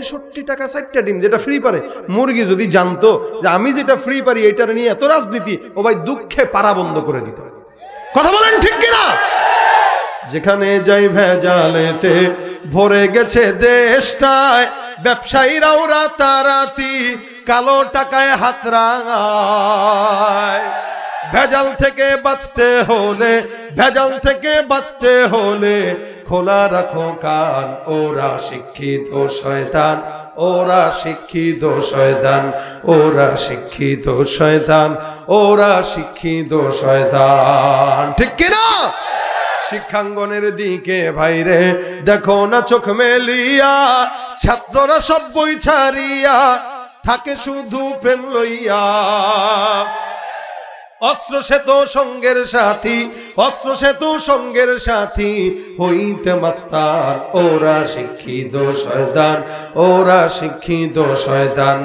65 টাকা 4টা ডিম, যেটা ফ্রি পারে। মুরগি যদি জানতো যে আমি যেটা ফ্রি পারি এটার নিয়ে এত রাজনীতি, ও ভাই দুঃখে পাড়া বন্ধ করে দিত। কথা বলেন ঠিক কিনা? যেখানে যাই ভেজালেতে ভরে গেছে দেশটায়, ব্যবসায়ীরাও রাতারাতি কালো টাকায় হাত রাঙায়। ভেজাল থেকে বাঁচতে হলে খোলা রাখো কান, ওরা শিক্ষিত শয়তান, ওরা শিক্ষিত শয়তান, ওরা শিক্ষিত শয়তান, ওরা শিক্ষিত শয়তান। ঠিক কিনা? শিক্ষাঙ্গনের দিকে ভাইরে দেখো না চোখ মেলিয়া, ছাত্ররা সব বই ছাড়িয়া থাকে শুধু প্রেম লইয়া। অস্ত্র সেতু সঙ্গের সাথী হইতে মাস্তান, ওরা শিক্ষিত শয়তান, ওরা শিক্ষিত শয়তান,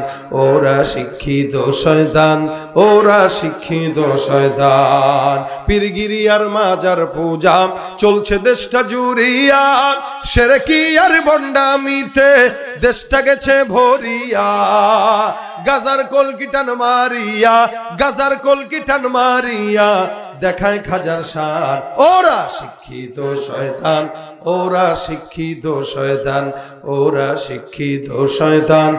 ওরা শিক্ষিত শয়তান, ওরা শিক্ষিত শয়তান। পীরগিরি আর মাজার পূজা চলছে দেশটা জুড়িয়া, শিরকি আর ভণ্ডামিতে দেশটা গেছে ভরিয়া। গাজার কলকিটান মারিয়া দেখায় খাজার সার, ওরা শিক্ষিত শয়তান, ওরা শিক্ষিত শয়তান, ওরা শিক্ষিত শয়তান,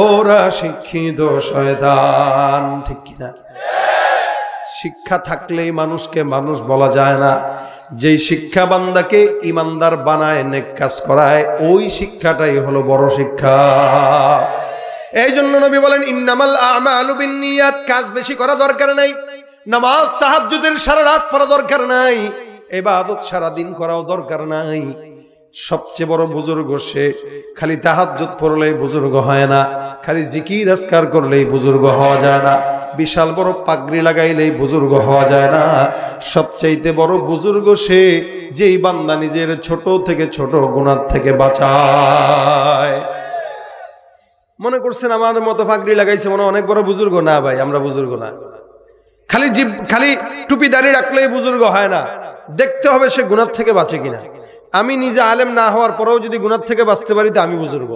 ওরা শিক্ষিত শয়তান। ঠিক কিনা? শিক্ষা থাকলেই মানুষকে মানুষ বলা যায় না। যেই শিক্ষা বান্দাকে ইমানদার বানায়, নেক কাজ করায়, ওই শিক্ষাটাই হলো বড় শিক্ষা। এই জন্য নবী বলেন, ইন্নামাল আমালু বিন্নিয়াত। কাজ বেশি করা দরকার নাই, নামাজ তাহাজ্জুদের সারা রাত পড়া দরকার নাই, ইবাদত সারা দিন করাও দরকার নাই। সবচেয়ে বড় বুজুর্গ সে, খালি তাহাজ্জুদ পড়লেই বুজুর্গ হয় না, খালি জিকির আজকার করলেই বুজুর্গ হওয়া যায় না। বিশাল বড় পাগড়ি লাগাইলেই বুজুর্গ হওয়া যায় না। সবচাইতে বড় বুজুর্গ সে যেই বান্দা নিজের ছোট থেকে ছোট গুনাহ থেকে বাঁচায়। মনে করছেন আমাদের মতো পাগড়ি লাগাইছে মনে অনেক বড় বুজুর্গ? না ভাই, আমরা বুজুর্গ না। খালি টুপি দাঁড়িয়ে রাখলেই বুজুর্গ হয় না, দেখতে হবে সে গুনাহ থেকে বাঁচে কিনা। আমি নিজে আলেম না হওয়ার পরেও যদি গুনাহ থেকে বাঁচতে পারি তো আমি বুজুর্গ।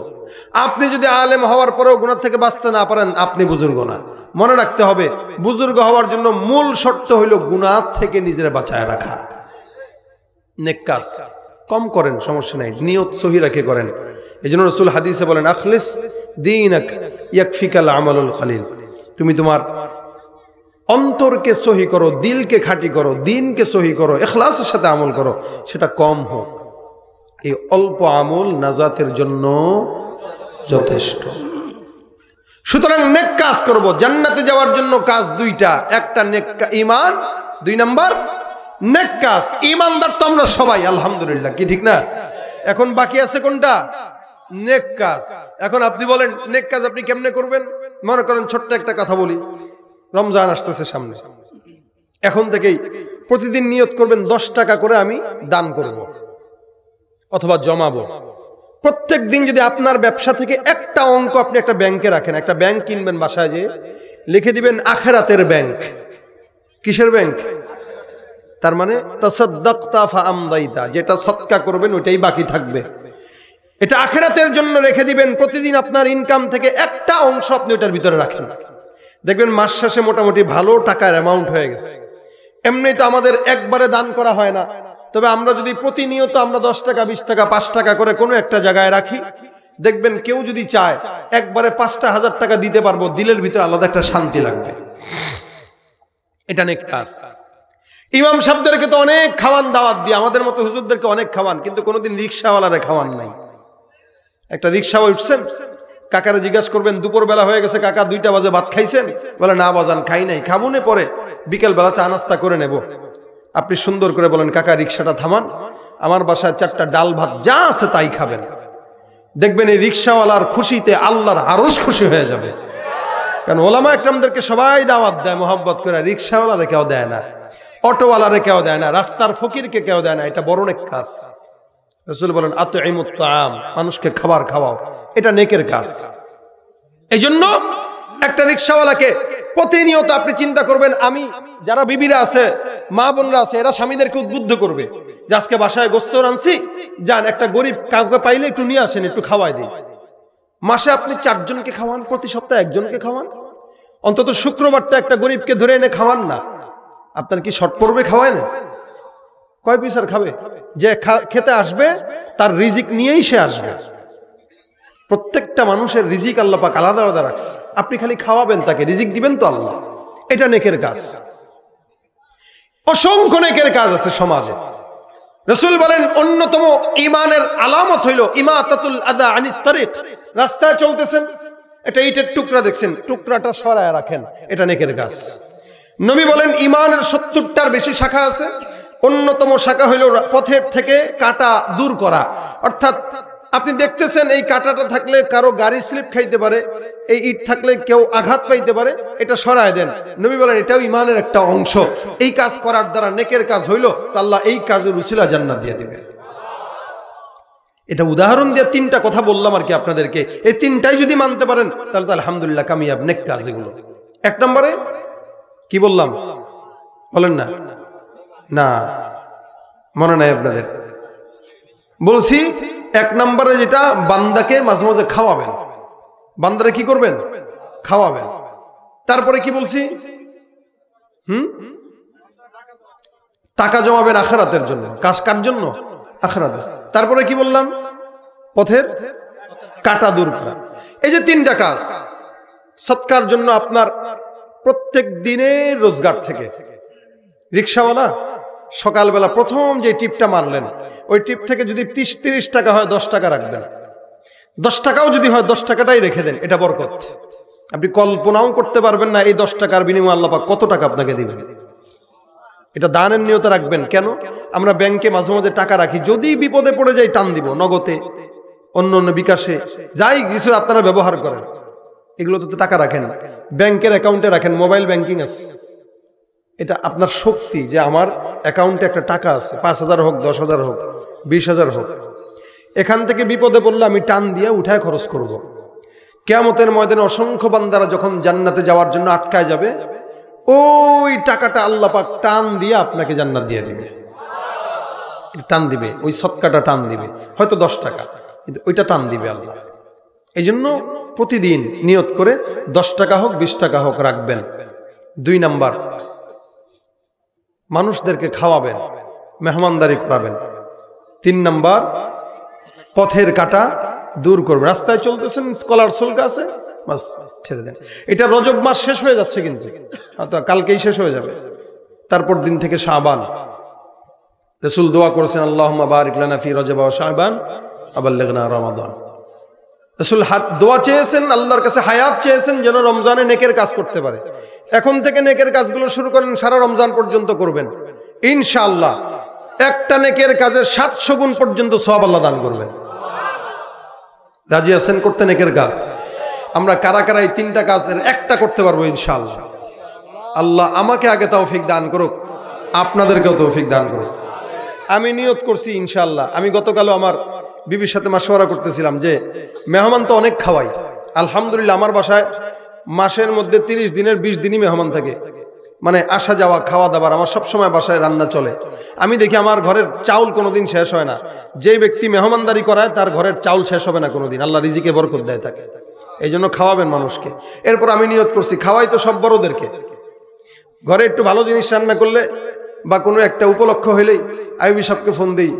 আপনি যদি আলেম হওয়ার পরেও গুনাহ থেকে বাঁচতে না পারেন আপনি বুজুর্গ না। মনে রাখতে হবে বুজুর্গ হওয়ার জন্য মূল শর্ত হইল গুনাহ থেকে নিজের বাঁচায় রাখা। নেক কাজ কম করেন, সমস্যা নাই, নিয়ত সহি রেখে করেন। এজন্য রাসূল হাদিসে বলেন আখলিস দীনাক ইয়াকফিকাল আমালুল খলিল। তুমি তোমার অন্তরকে সহি করো, দিলকে খাঁটি করো, দিনকে সহি করো, ইখলাসের সাথে আমল করো, সেটা কম হোক। এই অল্প আমল নাজাতের জন্য যথেষ্ট। সুতরাং নেক কাজ করব। জান্নাতে যাওয়ার জন্য কাজ দুইটা, একটা নেক ঈমান, 2 নাম্বার নেক কাজ। ঈমানদার তো আমরা সবাই আলহামদুলিল্লাহ, কি ঠিক না? এখন বাকি আছে কোনটা? নেক কাজ। এখন আপনি বলেন নেক কাজ আপনি কেমনে করবেন? মনে করেন ছোট্ট একটা কথা বলি, রমজান আসতেছে সামনে, এখন থেকেই প্রতিদিন নিয়ত করবেন 10 টাকা করে আমি দান করব অথবা জমাবো। প্রত্যেক দিন যদি আপনার ব্যবসা থেকে একটা অঙ্ক আপনি একটা ব্যাংকে রাখেন, একটা ব্যাংক কিনবেন, বাসায় যে লিখে দিবেন আখিরাতের ব্যাংক। কিসের ব্যাংক? তার মানে তাসাদ্দাকতা ফাআমদাইতা, যেটা সদকা করবেন ওইটাই বাকি থাকবে। এটা আখিরাতের জন্য রেখে দিবেন। প্রতিদিন আপনার ইনকাম থেকে একটা অংশ আপনি ওটার ভিতরে রাখেন, দেখবেন মাস শেষে মোটামুটি ভালো টাকার অ্যামাউন্ট হয়ে গেছে। এমনি তো আমাদের একবারে দান করা হয় না, তবে আমরা যদি প্রতিনিয়ত আমরা 10 টাকা 20 টাকা 5 টাকা করে কোনো একটা জায়গায় রাখি, দেখবেন কেউ যদি চায় একবারে 5টা 1000 টাকা দিতে পারবো, দিলের ভিতরে আলাদা একটা শান্তি লাগবে। এটা নেক কাজ। ইমাম সাহেবদেরকে তো অনেক খাওয়ান দাওয়াত দিয়ে, আমাদের মতো হুজুরদেরকে অনেক খাওয়ান, কিন্তু কোনোদিন রিক্সাওয়ালারে খাওয়ান নাই। একটা রিক্সা উঠছেন, কাকারে জিজ্ঞাসা করবেন দুপুর বেলা হয়ে গেছে কাকা 2টা বাজে ভাত খাইছেন? বলে না বাজান খাই নাই, খাবো নে পরে বিকেল বেলা চা নাস্তা করে নেব। আপনি সুন্দর করে বলেন কাকা রিক্সাটা থামান, আমার বাসায় 4টা ডাল ভাত যা আছে তাই খাবেন। দেখবেন এই রিক্সাওয়ালার খুশিতে আল্লাহর আরশ খুশি হয়ে যাবে। কারণ ওলামা একরামদেরকে সবাই দাওয়াত দেয় মোহাব্বত করে, রিক্সাওয়ালারে কেউ দেয় না, অটোওয়ালারে কেউ দেয় না, রাস্তার ফকিরকে কেউ দেয় না। এটা বড় নেক কাজ। রাসূল বলেন আতঈমুত তাআম, মানুষকে খাবার খাওয়াও, এটা নেকের কাজ। এই জন্য একটা রিক্সাওয়ালাকে প্রতিনিয়ত আপনি চিন্তা করবেন, আমি যারা বিবিরা আছে, মা বোনরা আছে, এরা স্বামীদেরকে উদ্বুদ্ধ করবে যে আজকে বাসায় গোস্ত রানছি, যান একটা গরিব কাউকে পাইলে একটু নিয়ে আসেন, একটু খাওয়াই দিন। মাসে আপনি 4 জনকে খাওয়ান, প্রতি সপ্তাহে 1 জনকে খাওয়ান, অন্তত শুক্রবারটা একটা গরিবকে ধরে এনে খাওয়ান না। আপনার কি শর্ট পড়বে? খাওয়ায় না, কয় পিসার খাবে? যে খেতে আসবে তার রিজিক নিয়েই সে আসবে। প্রত্যেকটা মানুষের রিজিক আল্লাহ পাক আলাদা আলাদা রাখছে, আপনি খালি খাওয়াবেন, তাকে রিজিক দিবেন তো আল্লাহ। এটা নেকের কাজ। অসংখ্য নেকের কাজ আছে সমাজে। রাসূল বলেন অন্যতম ঈমানের আলামত হইল ইমাতাতুল আদা আনিত তারিক। রাস্তায় চলতেছেন, এটা ইটের টুকরা দেখছেন, টুকরাটা সরায় রাখেন, এটা নেকের কাজ। নবী বলেন ঈমানের 70টার বেশি শাখা আছে, অন্যতম শাখা হইল পথের থেকে কাঁটা দূর করা। অর্থাৎ আপনি দেখতেছেন এই কাঁটাটা থাকলে কারো গাড়ি স্লিপ খাইতে পারে, এই ইট থাকলে কেউ আঘাত পাইতে পারে, এটা সরায় দেন। নবী বলেন এটাও ঈমানের একটা অংশ। এই কাজ করার দ্বারা নেকের কাজ হইল, তো আল্লাহ এই কাজের উসিলা জান্নাত দিয়ে দিবেন। এটা উদাহরণ দিয়ে 3টা কথা বললাম আর কি আপনাদেরকে। এই 3টাই যদি মানতে পারেন তাহলে তো আলহামদুলিল্লাহ কামিয়াব নেক কাজ এগুলো। 1 নম্বরে কি বললাম বলেন না? না মনে নাই আপনাদের? বলছি 1 নম্বরে যেটা বান্দাকে মাঝে মাঝে খাওয়াবেন। বান্দারে কি করবেন? খাওয়াবেন। তারপরে কি বলছি? টাকা জমাবেন আখিরাতের জন্য। কাজ কার জন্য? আখিরাতে। তারপরে কি বললাম? পথের কাঁটা দূর করা। এই যে 3টা কাজ সৎকার জন্য আপনার প্রত্যেক দিনের রোজগার থেকে। রিক্সাওয়ালা সকালবেলা প্রথম যে টিপটা মারলেন, ওই টিপ থেকে যদি 30 টাকা হয় 10 টাকা রাখবেন। 10 টাকাও যদি হয় 10 টাকাটাই রেখে দেন, এটা বরকত। আপনি কল্পনাও করতে পারবেন না এই 10 টাকার বিনিময়ে আল্লাহ পাক কত টাকা আপনাকে দিবেন। এটা দানের নিয়তে রাখবেন। কেন? আমরা ব্যাংকে মাঝে মাঝে টাকা রাখি, যদি বিপদে পড়ে যাই টান দিব, নগদে, অন্য অন্য বিকাশে, যাই কিছু আপনারা ব্যবহার করেন। এগুলোতে তো টাকা রাখেন, ব্যাংকের অ্যাকাউন্টে রাখেন, মোবাইল ব্যাংকিং আছে। এটা আপনার শক্তি যে আমার অ্যাকাউন্টে একটা টাকা আছে, 5,000 হোক, 10,000 হোক, 20,000 হোক, এখান থেকে বিপদে পড়লে আমি টান দিয়ে উঠায় খরচ করব। কিয়ামতের ময়দানে অসংখ্য বান্দারা যখন জান্নাতে যাওয়ার জন্য আটকায় যাবে, ওই টাকাটা আল্লাহ পাক টান দিয়ে আপনাকে জান্নাত দিয়ে দিবে। টান দিবে, ওই সদকাটা টান দিবে, হয়তো 10 টাকা, কিন্তু ওইটা টান দিবে আল্লাহ। এই জন্য প্রতিদিন নিয়ত করে 10 টাকা হোক, 20 টাকা হোক রাখবেন। 2 নাম্বার, মানুষদেরকে খাওয়াবেন, মেহমানদারি করাবেন। 3 নাম্বার, পথের কাটা দূর করবেন। রাস্তায় চলতেছেন, স্কলার সুলকা আছে, বাস ছেড়ে দেন। এটা রজব মাস শেষ হয়ে যাচ্ছে, কিন্তু কালকেই শেষ হয়ে যাবে। তারপর দিন থেকে শাবান। রাসূল দোয়া করেছেন, আল্লাহুম্মা বারিক লানা ফি রজব ওয়া শাবান আবাল্লিগনা রমাদান। রাসূল দোয়া চেয়েছেন, আল্লাহর কাছে হায়াত চেয়েছেন যেন রমজানে নেকের কাজ করতে পারে। এখন থেকে নেকের কাজগুলো শুরু করেন, সারা রমজান পর্যন্ত করবেন ইনশাআল্লাহ। একটা নেকের কাজের 700 গুণ পর্যন্ত সওয়াব আল্লাহ দান করবেন। রাজি আছেন করতে নেকের কাজ? আমরা কারা কারা এই 3টা কাজের একটা করতে পারবো ইনশাআল্লাহ? আল্লাহ আমাকে আগে তৌফিক দান করুক, আপনাদেরকেও তৌফিক দান করুক। আমি নিয়ত করছি ইনশাআল্লাহ। আমি গতকালও আমার বিবির সাথে মাশওয়ারা করতেছিলাম যে মেহমান তো অনেক খাওয়াই, আলহামদুলিল্লাহ। আমার বাসায় মাসের মধ্যে 30 দিনের 20 দিনই মেহমান থাকে, মানে আসা যাওয়া, খাওয়া দাওয়ার, আমার সবসময় বাসায় রান্না চলে। আমি দেখি আমার ঘরের চাউল কোনোদিন শেষ হয় না। যে ব্যক্তি মেহমানদারি করায় তার ঘরের চাউল শেষ হবে না কোনোদিন, আল্লাহ রিজিকে বরকত দেয় থাকে। এই জন্য খাওয়াবেন মানুষকে। এরপর আমি নিয়ত করছি খাওয়াই তো সব বড়দেরকে। ঘরে একটু ভালো জিনিস রান্না করলে বা কোনো একটা উপলক্ষ হইলেই আইবি সাহেবকে ফোন দিই,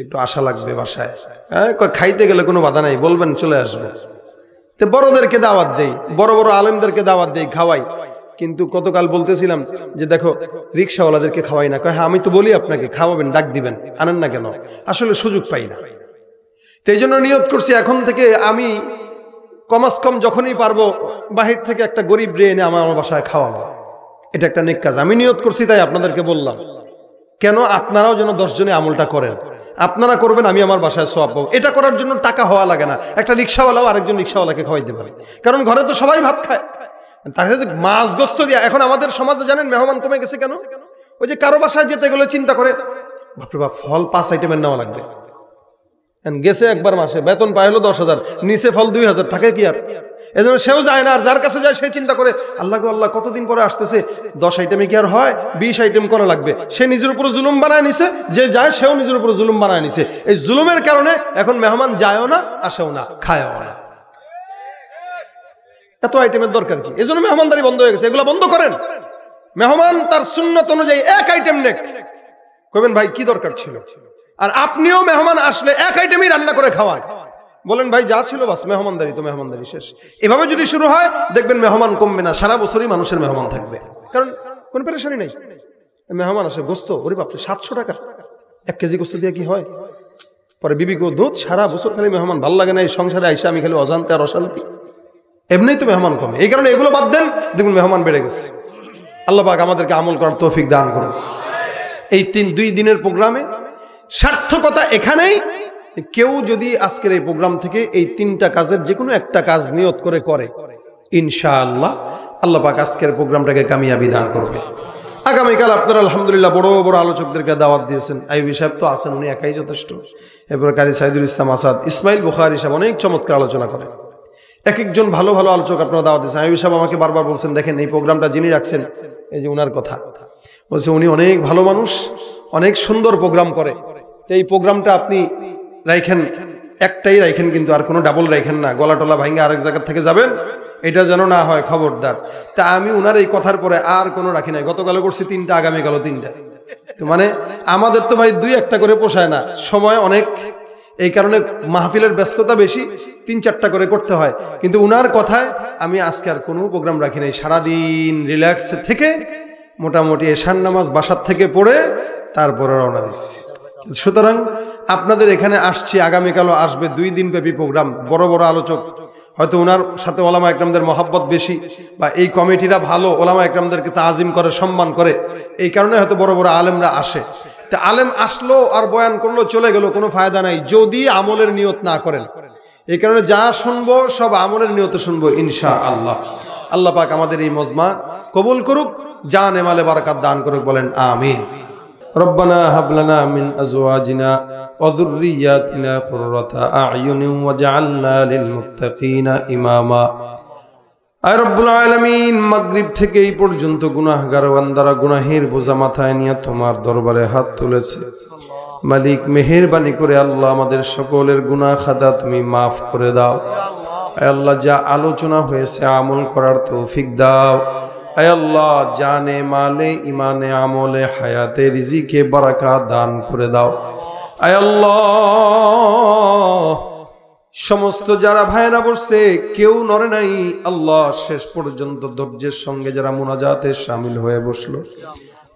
একটু আশা লাগবে বাসায়, হ্যাঁ খাইতে গেলে কোনো বাধা নাই, বলবেন চলে আসবো। তো বড়দেরকে দাওয়াত দেই, বড় বড় আলেমদেরকে দাওয়াত দেই, খাওয়াই। কিন্তু গতকাল বলতেছিলাম যে দেখো রিক্সাওয়ালাদেরকে খাওয়াই না। কয় হ্যাঁ আমি তো বলি আপনাকে খাওয়াবেন, ডাক দিবেন, আনেন না কেন? আসলে সুযোগ পাই না। তো এই জন্য নিয়ত করছি এখন থেকে আমি কমাস কম যখনই পারবো বাহির থেকে একটা গরিব রে এনে আমার বাসায় খাওয়াবো। এটা একটা নেক কাজ আমি নিয়ত করছি, তাই আপনাদেরকে বললাম। কেন? আপনারাও যেন 10 জনে আমলটা করেন। আপনারা করবেন, আমি আমার বাসায় সওয়াব পাবো। এটা করার জন্য টাকা হওয়া লাগে না। একটা রিক্সাওয়ালাও আরেকজন রিক্সাওয়ালাকে খাওয়াইতে পারে, কারণ ঘরে তো সবাই ভাত খায়। তার সাথে মাছ গোস্ত দিয়া। এখন আমাদের সমাজে জানেন মেহমান কমে গেছে কেন? ওই যে কারো বাসায় যেতে গেলে চিন্তা করে বাপরে বাপ ফল 5 আইটেমের নেওয়া লাগবে। গেছে একবার মাসে বেতন পাই হলো 10,000, নিচে ফল 2,000, থাকে কি আর? এজন্য সেও যায় না। আর যার কাছে যায় সে চিন্তা করে আল্লাহ গো আল্লাহ কতদিন পরে আসতেছে, 10 আইটেমে কি আর হয়? 20 আইটেম করা লাগবে। সে নিজের উপর জুলুম বানায় নিছে, যে যায় সেও নিজের উপর জুলুম বানায় নিছে। এই জুলুমের কারণে এখন মেহমান যায়ও না, আসেও না, খায়ও না। এত আইটেমের দরকার কি? এজন্য মেহমানদারি বন্ধ হয়ে গেছে। এগুলো বন্ধ করেন। মেহমান তার সুন্নত অনুযায়ী 1 আইটেম নেক, কইবেন ভাই কি দরকার ছিল? আর আপনিও মেহমান আসলে 1 আইটেমই রান্না করে খাওয়ান, বলেন ভাই যা ছিল বাস, মেহমানদারি তো মেহমানদারি শেষ। এভাবে যদি শুরু হয় দেখবেন মেহমান কমবে না, সারা বছরই মানুষের মেহমান থাকবে, কারণ কোন পেরেশানি নেই। মেহমান আসে, গোস্ত ওরে বাপরে 700 টাকা 1 কেজি গোস্ত দিয়ে কি হয়? পরে বিবি গো দুধ, সারা বছর খালি মেহমান, ভাল লাগে না এই সংসারে আইসা আমি খালি অজান্তে আর অশান্তি। এমনিই তো মেহমান কমে, এই কারণে এগুলো বাদ দেন, দেখুন মেহমান বেড়ে গেছে। আল্লাহ পাক আমাদেরকে আমল করার তৌফিক দান করুন। এই 2 দিনের প্রোগ্রামে সার্থকতা এখানেই, কেউ যদি আজকের এই প্রোগ্রাম থেকে এই 3টা কাজের যে কোনো একটা কাজ নিয়ত করে ইনশাআল্লাহ আল্লাহ পাক আজকের প্রোগ্রামটাকে কামিয়াবি দান করবে। আগামীকাল আপনারা আলহামদুলিল্লাহ বড় বড় আলোচকদেরকে দাওয়াত দিয়েছেন। আইবি সাহেব তো আছেন, উনি একাই যথেষ্ট। এরপরে কারি সাইদুল ইসলাম আসাদ, ইসমাইল বুখারী সাহেব অনেক চমৎকার আলোচনা করেন। এক একজন ভালো ভালো আলোচক আপনারা দাওয়াত দিয়েছেন। আইবি সাহেব আমাকে বারবার বলছেন, দেখেন এই প্রোগ্রামটা যিনি রাখছেন, এই যে উনার কথা বলছে, উনি অনেক ভালো মানুষ, অনেক সুন্দর প্রোগ্রাম করে। তো এই প্রোগ্রামটা আপনি রাইখেন, একটাই রাইখেন, কিন্তু আর কোনো ডাবল রাইখেন না, গলা টলা ভাঙ্গে আরেক জায়গা থেকে যাবেন, এটা যেন না হয়, খবরদার। তা আমি উনার এই কথার পরে আর কোনো রাখি নাই। গতকাল করছি 3টা, আগামীকালও 3টা। তো মানে আমাদের তো ভাই 2-1টা করে পোষায় না, সময় অনেক, এই কারণে মাহফিলের ব্যস্ততা বেশি, 3-4টা করে করতে হয়। কিন্তু উনার কথায় আমি আজকে আর কোনো প্রোগ্রাম রাখি নাই। সারাদিন রিল্যাক্স থেকে মোটামুটি এশার নামাজ বাসার থেকে পড়ে তারপরে রওনা দিচ্ছি। সুতরাং আপনাদের এখানে আসছি, আগামীকালও আসবে, 2 দিন ব্যাপী প্রোগ্রাম, বড় বড় আলোচক। হয়তো ওনার সাথে ওলামা একরামদের মহাব্বত বেশি, বা এই কমিটিরা ভালো, ওলামা একরামদেরকে তাজিম করে, সম্মান করে, এই কারণে হয়তো বড় বড় আলেমরা আসে। তা আলেম আসলো আর বয়ান করলো চলে গেল, কোনো ফায়দা নাই যদি আমলের নিয়ত না করেন। এই কারণে যা শুনবো সব আমলের নিয়তে শুনবো ইনশাআল্লাহ। আল্লাহ পাক আমাদের এই মজমা কবুল করুক, জানে মালে বারাকাত দান করুক, বলেন আমিন। রব্বানা হাব লানা মিন আজওয়াজিনা ওয়া যুররিয়াতিনা কুররাতা আ'য়ুনিন ওয়াজআলনা লিল মুত্তাকিনা ইমামা। আয় রব্বুল আলামিন, মাগরিব থেকে এই পর্যন্ত গুনাহগার বান্দারা গুনাহের বোঝা মাথায় নিয়ে তোমার দরবারে হাত তুলেছে। মালিক মেহেরবানি করে আল্লাহ আমাদের সকলের গুনাহ খাতা তুমি মাফ করে দাও। আয় আল্লাহ, যা আলোচনা হয়েছে আমল করার তৌফিক দাও। আয় আল্লাহ, জানে মালে ইমানে আমলে হায়াতে রিজিকে বারাকাত দান করে দাও। আয় আল্লাহ, সমস্ত যারা ভাইরা বসছে কেউ নড়ে নাই আল্লাহ, শেষ পর্যন্ত ধৈর্যের সঙ্গে যারা মুনাজাতে শামিল হয়ে বসলো,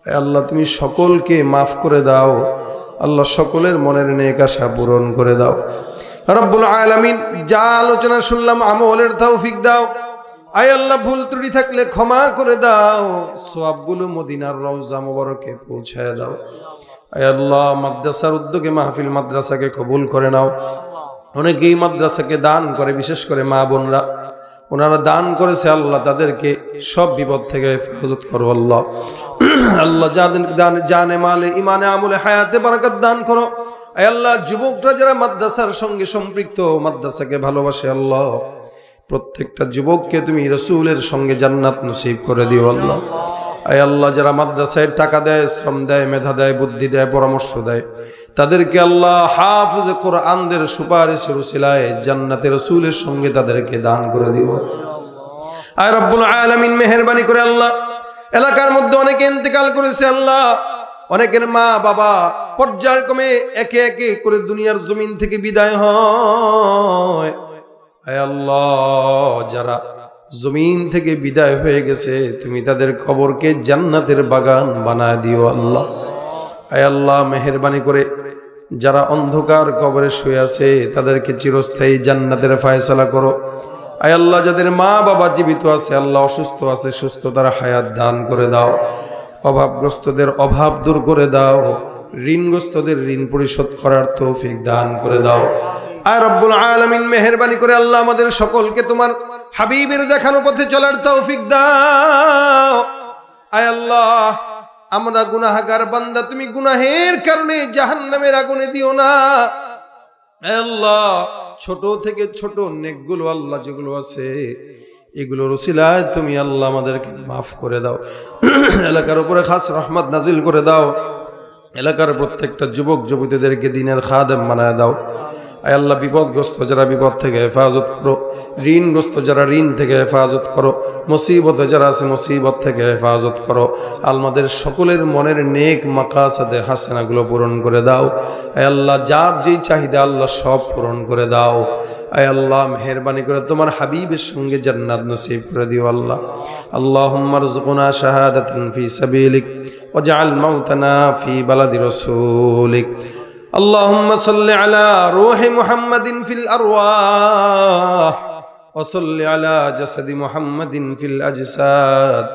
আয় আল্লাহ তুমি সকলকে মাফ করে দাও। আল্লাহ সকলের মনের নেক আশা পূরণ করে দাও। রব্বুল আলামিন, যা আলোচনা শুনলাম আমলের তৌফিক দাও। আয় আল্লাহ, ভুল ত্রুটি থাকলে ক্ষমা করে দাও। সওয়াবগুলো মদিনার রওজা মোবারকে পৌঁছায় দাও। আয় আল্লাহ, মাদ্রাসার উদ্যোগে মাহফিল মাদ্রাসাকে কবুল করে নাও। অনেকেই মাদ্রাসাকে দান করে, বিশেষ করে মা বোনরা, ওনারা দান করেছে আল্লাহ, তাদেরকে সব বিপদ থেকে হেফাজত করো আল্লাহ। আল্লাহ জানে মালে ইমানে আমলে হায়াতে বারাকাত দান করো। আয় আল্লাহ, যুবকরা যারা মাদ্রাসার সঙ্গে সম্পৃক্ত, মাদ্রাসাকে ভালোবাসে আল্লাহ, প্রত্যেকটা যুবককে তুমি রাসূলের সঙ্গে জান্নাত নসিব করে দিও আল্লাহ। আয় আল্লাহ, যারা মাদ্রাসায় টাকা দেয়, শ্রম দেয়, মেধা দেয়, বুদ্ধি দেয়, পরামর্শ দেয়, তাদেরকে আল্লাহ হাফেজ কোরআনদের সুপারিশের উসিলায় জান্নাতে রাসূলের সঙ্গে তাদেরকে দান করে দিও। আয় রব্বুল আলামিন, মেহেরবানি করে আল্লাহ, এলাকার মধ্যে অনেকে ইন্তেকাল করেছে আল্লাহ, অনেকের মা বাবা পর্যায়ক্রমে একে একে করে দুনিয়ার জমিন থেকে বিদায় হয়। আয় আল্লাহ, যারা জমিন থেকে বিদায় হয়ে গেছে তুমি তাদের কবরকে জান্নাতের বাগান বানায় দিও আল্লাহ। আয় আল্লাহ, মেহেরবানি করে যারা অন্ধকার কবরে শুয়ে আছে তাদেরকে চিরস্থায়ী জান্নাতের ফয়সালা করো। আয় আল্লাহ, যাদের মা বাবা জীবিত আছে আল্লাহ, অসুস্থ আছে সুস্থতার হায়াত দান করে দাও। অভাবগ্রস্তদের অভাব দূর করে দাও। ঋণগ্রস্তদের ঋণ পরিশোধ করার তৌফিক দান করে দাও। আয় রব্বুল আলামিন, মেহেরবানি করে আল্লাহ আমাদের সকলকে তোমার হাবিবের দেখানো পথে চলার তৌফিক দাও। আয় আল্লাহ, আমরা গুনাহগার বান্দা, তুমি গুনাহের কারণে জাহান্নামের আগুনে দিও না। আয় আল্লাহ, ছোট থেকে ছোট নেকগুলো আল্লাহ যেগুলো আছে এগুলোর উসিলায় তুমি আল্লাহ আমাদেরকে মাফ করে দাও। এলাকার উপরে খাস রহমত নাজিল করে দাও। এলাকার প্রত্যেকটা যুবক যুবতীদেরকে দিনের খাদেম বানায় দাও। আয় আল্লাহ, বিপদগ্রস্ত যারা বিপদ থেকে হেফাজত করো, ঋণগ্রস্ত যারা ঋণ থেকে হেফাজত করো, মুসিবতে যারা আছে মুসিবত থেকে হেফাজত করো। আমাদের সকলের মনের নেক মাকাসাদে হাসানাগুলো পূরণ করে দাও। আয় আল্লাহ, যার যেই চাহিদা আল্লাহ সব পূরণ করে দাও। আয় আল্লাহ, মেহেরবানি করে তোমার হাবিবের সঙ্গে জান্নাত নসিব করে দিও আল্লাহ। আল্লাহুম্মা রযুকনা শাহাদাতান ফি সাবিলিক ওয়াজআল মাউতানা ফি বালাদি রাসূলিক। اللهم صل على روح محمد في الأرواح وصل على جسد محمد في الأجساد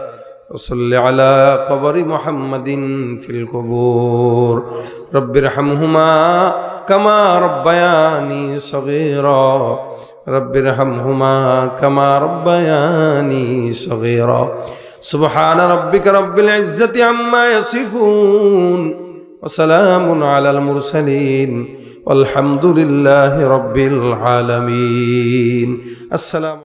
وصل على قبر محمد في القبور رب ارحمهما كما ربياني صغيرا رب ارحمهما كما ربياني صغيرا سبحان ربك رب العزة عما يصفون وسلام على المرسلين والحمد لله رب العالمين. السلام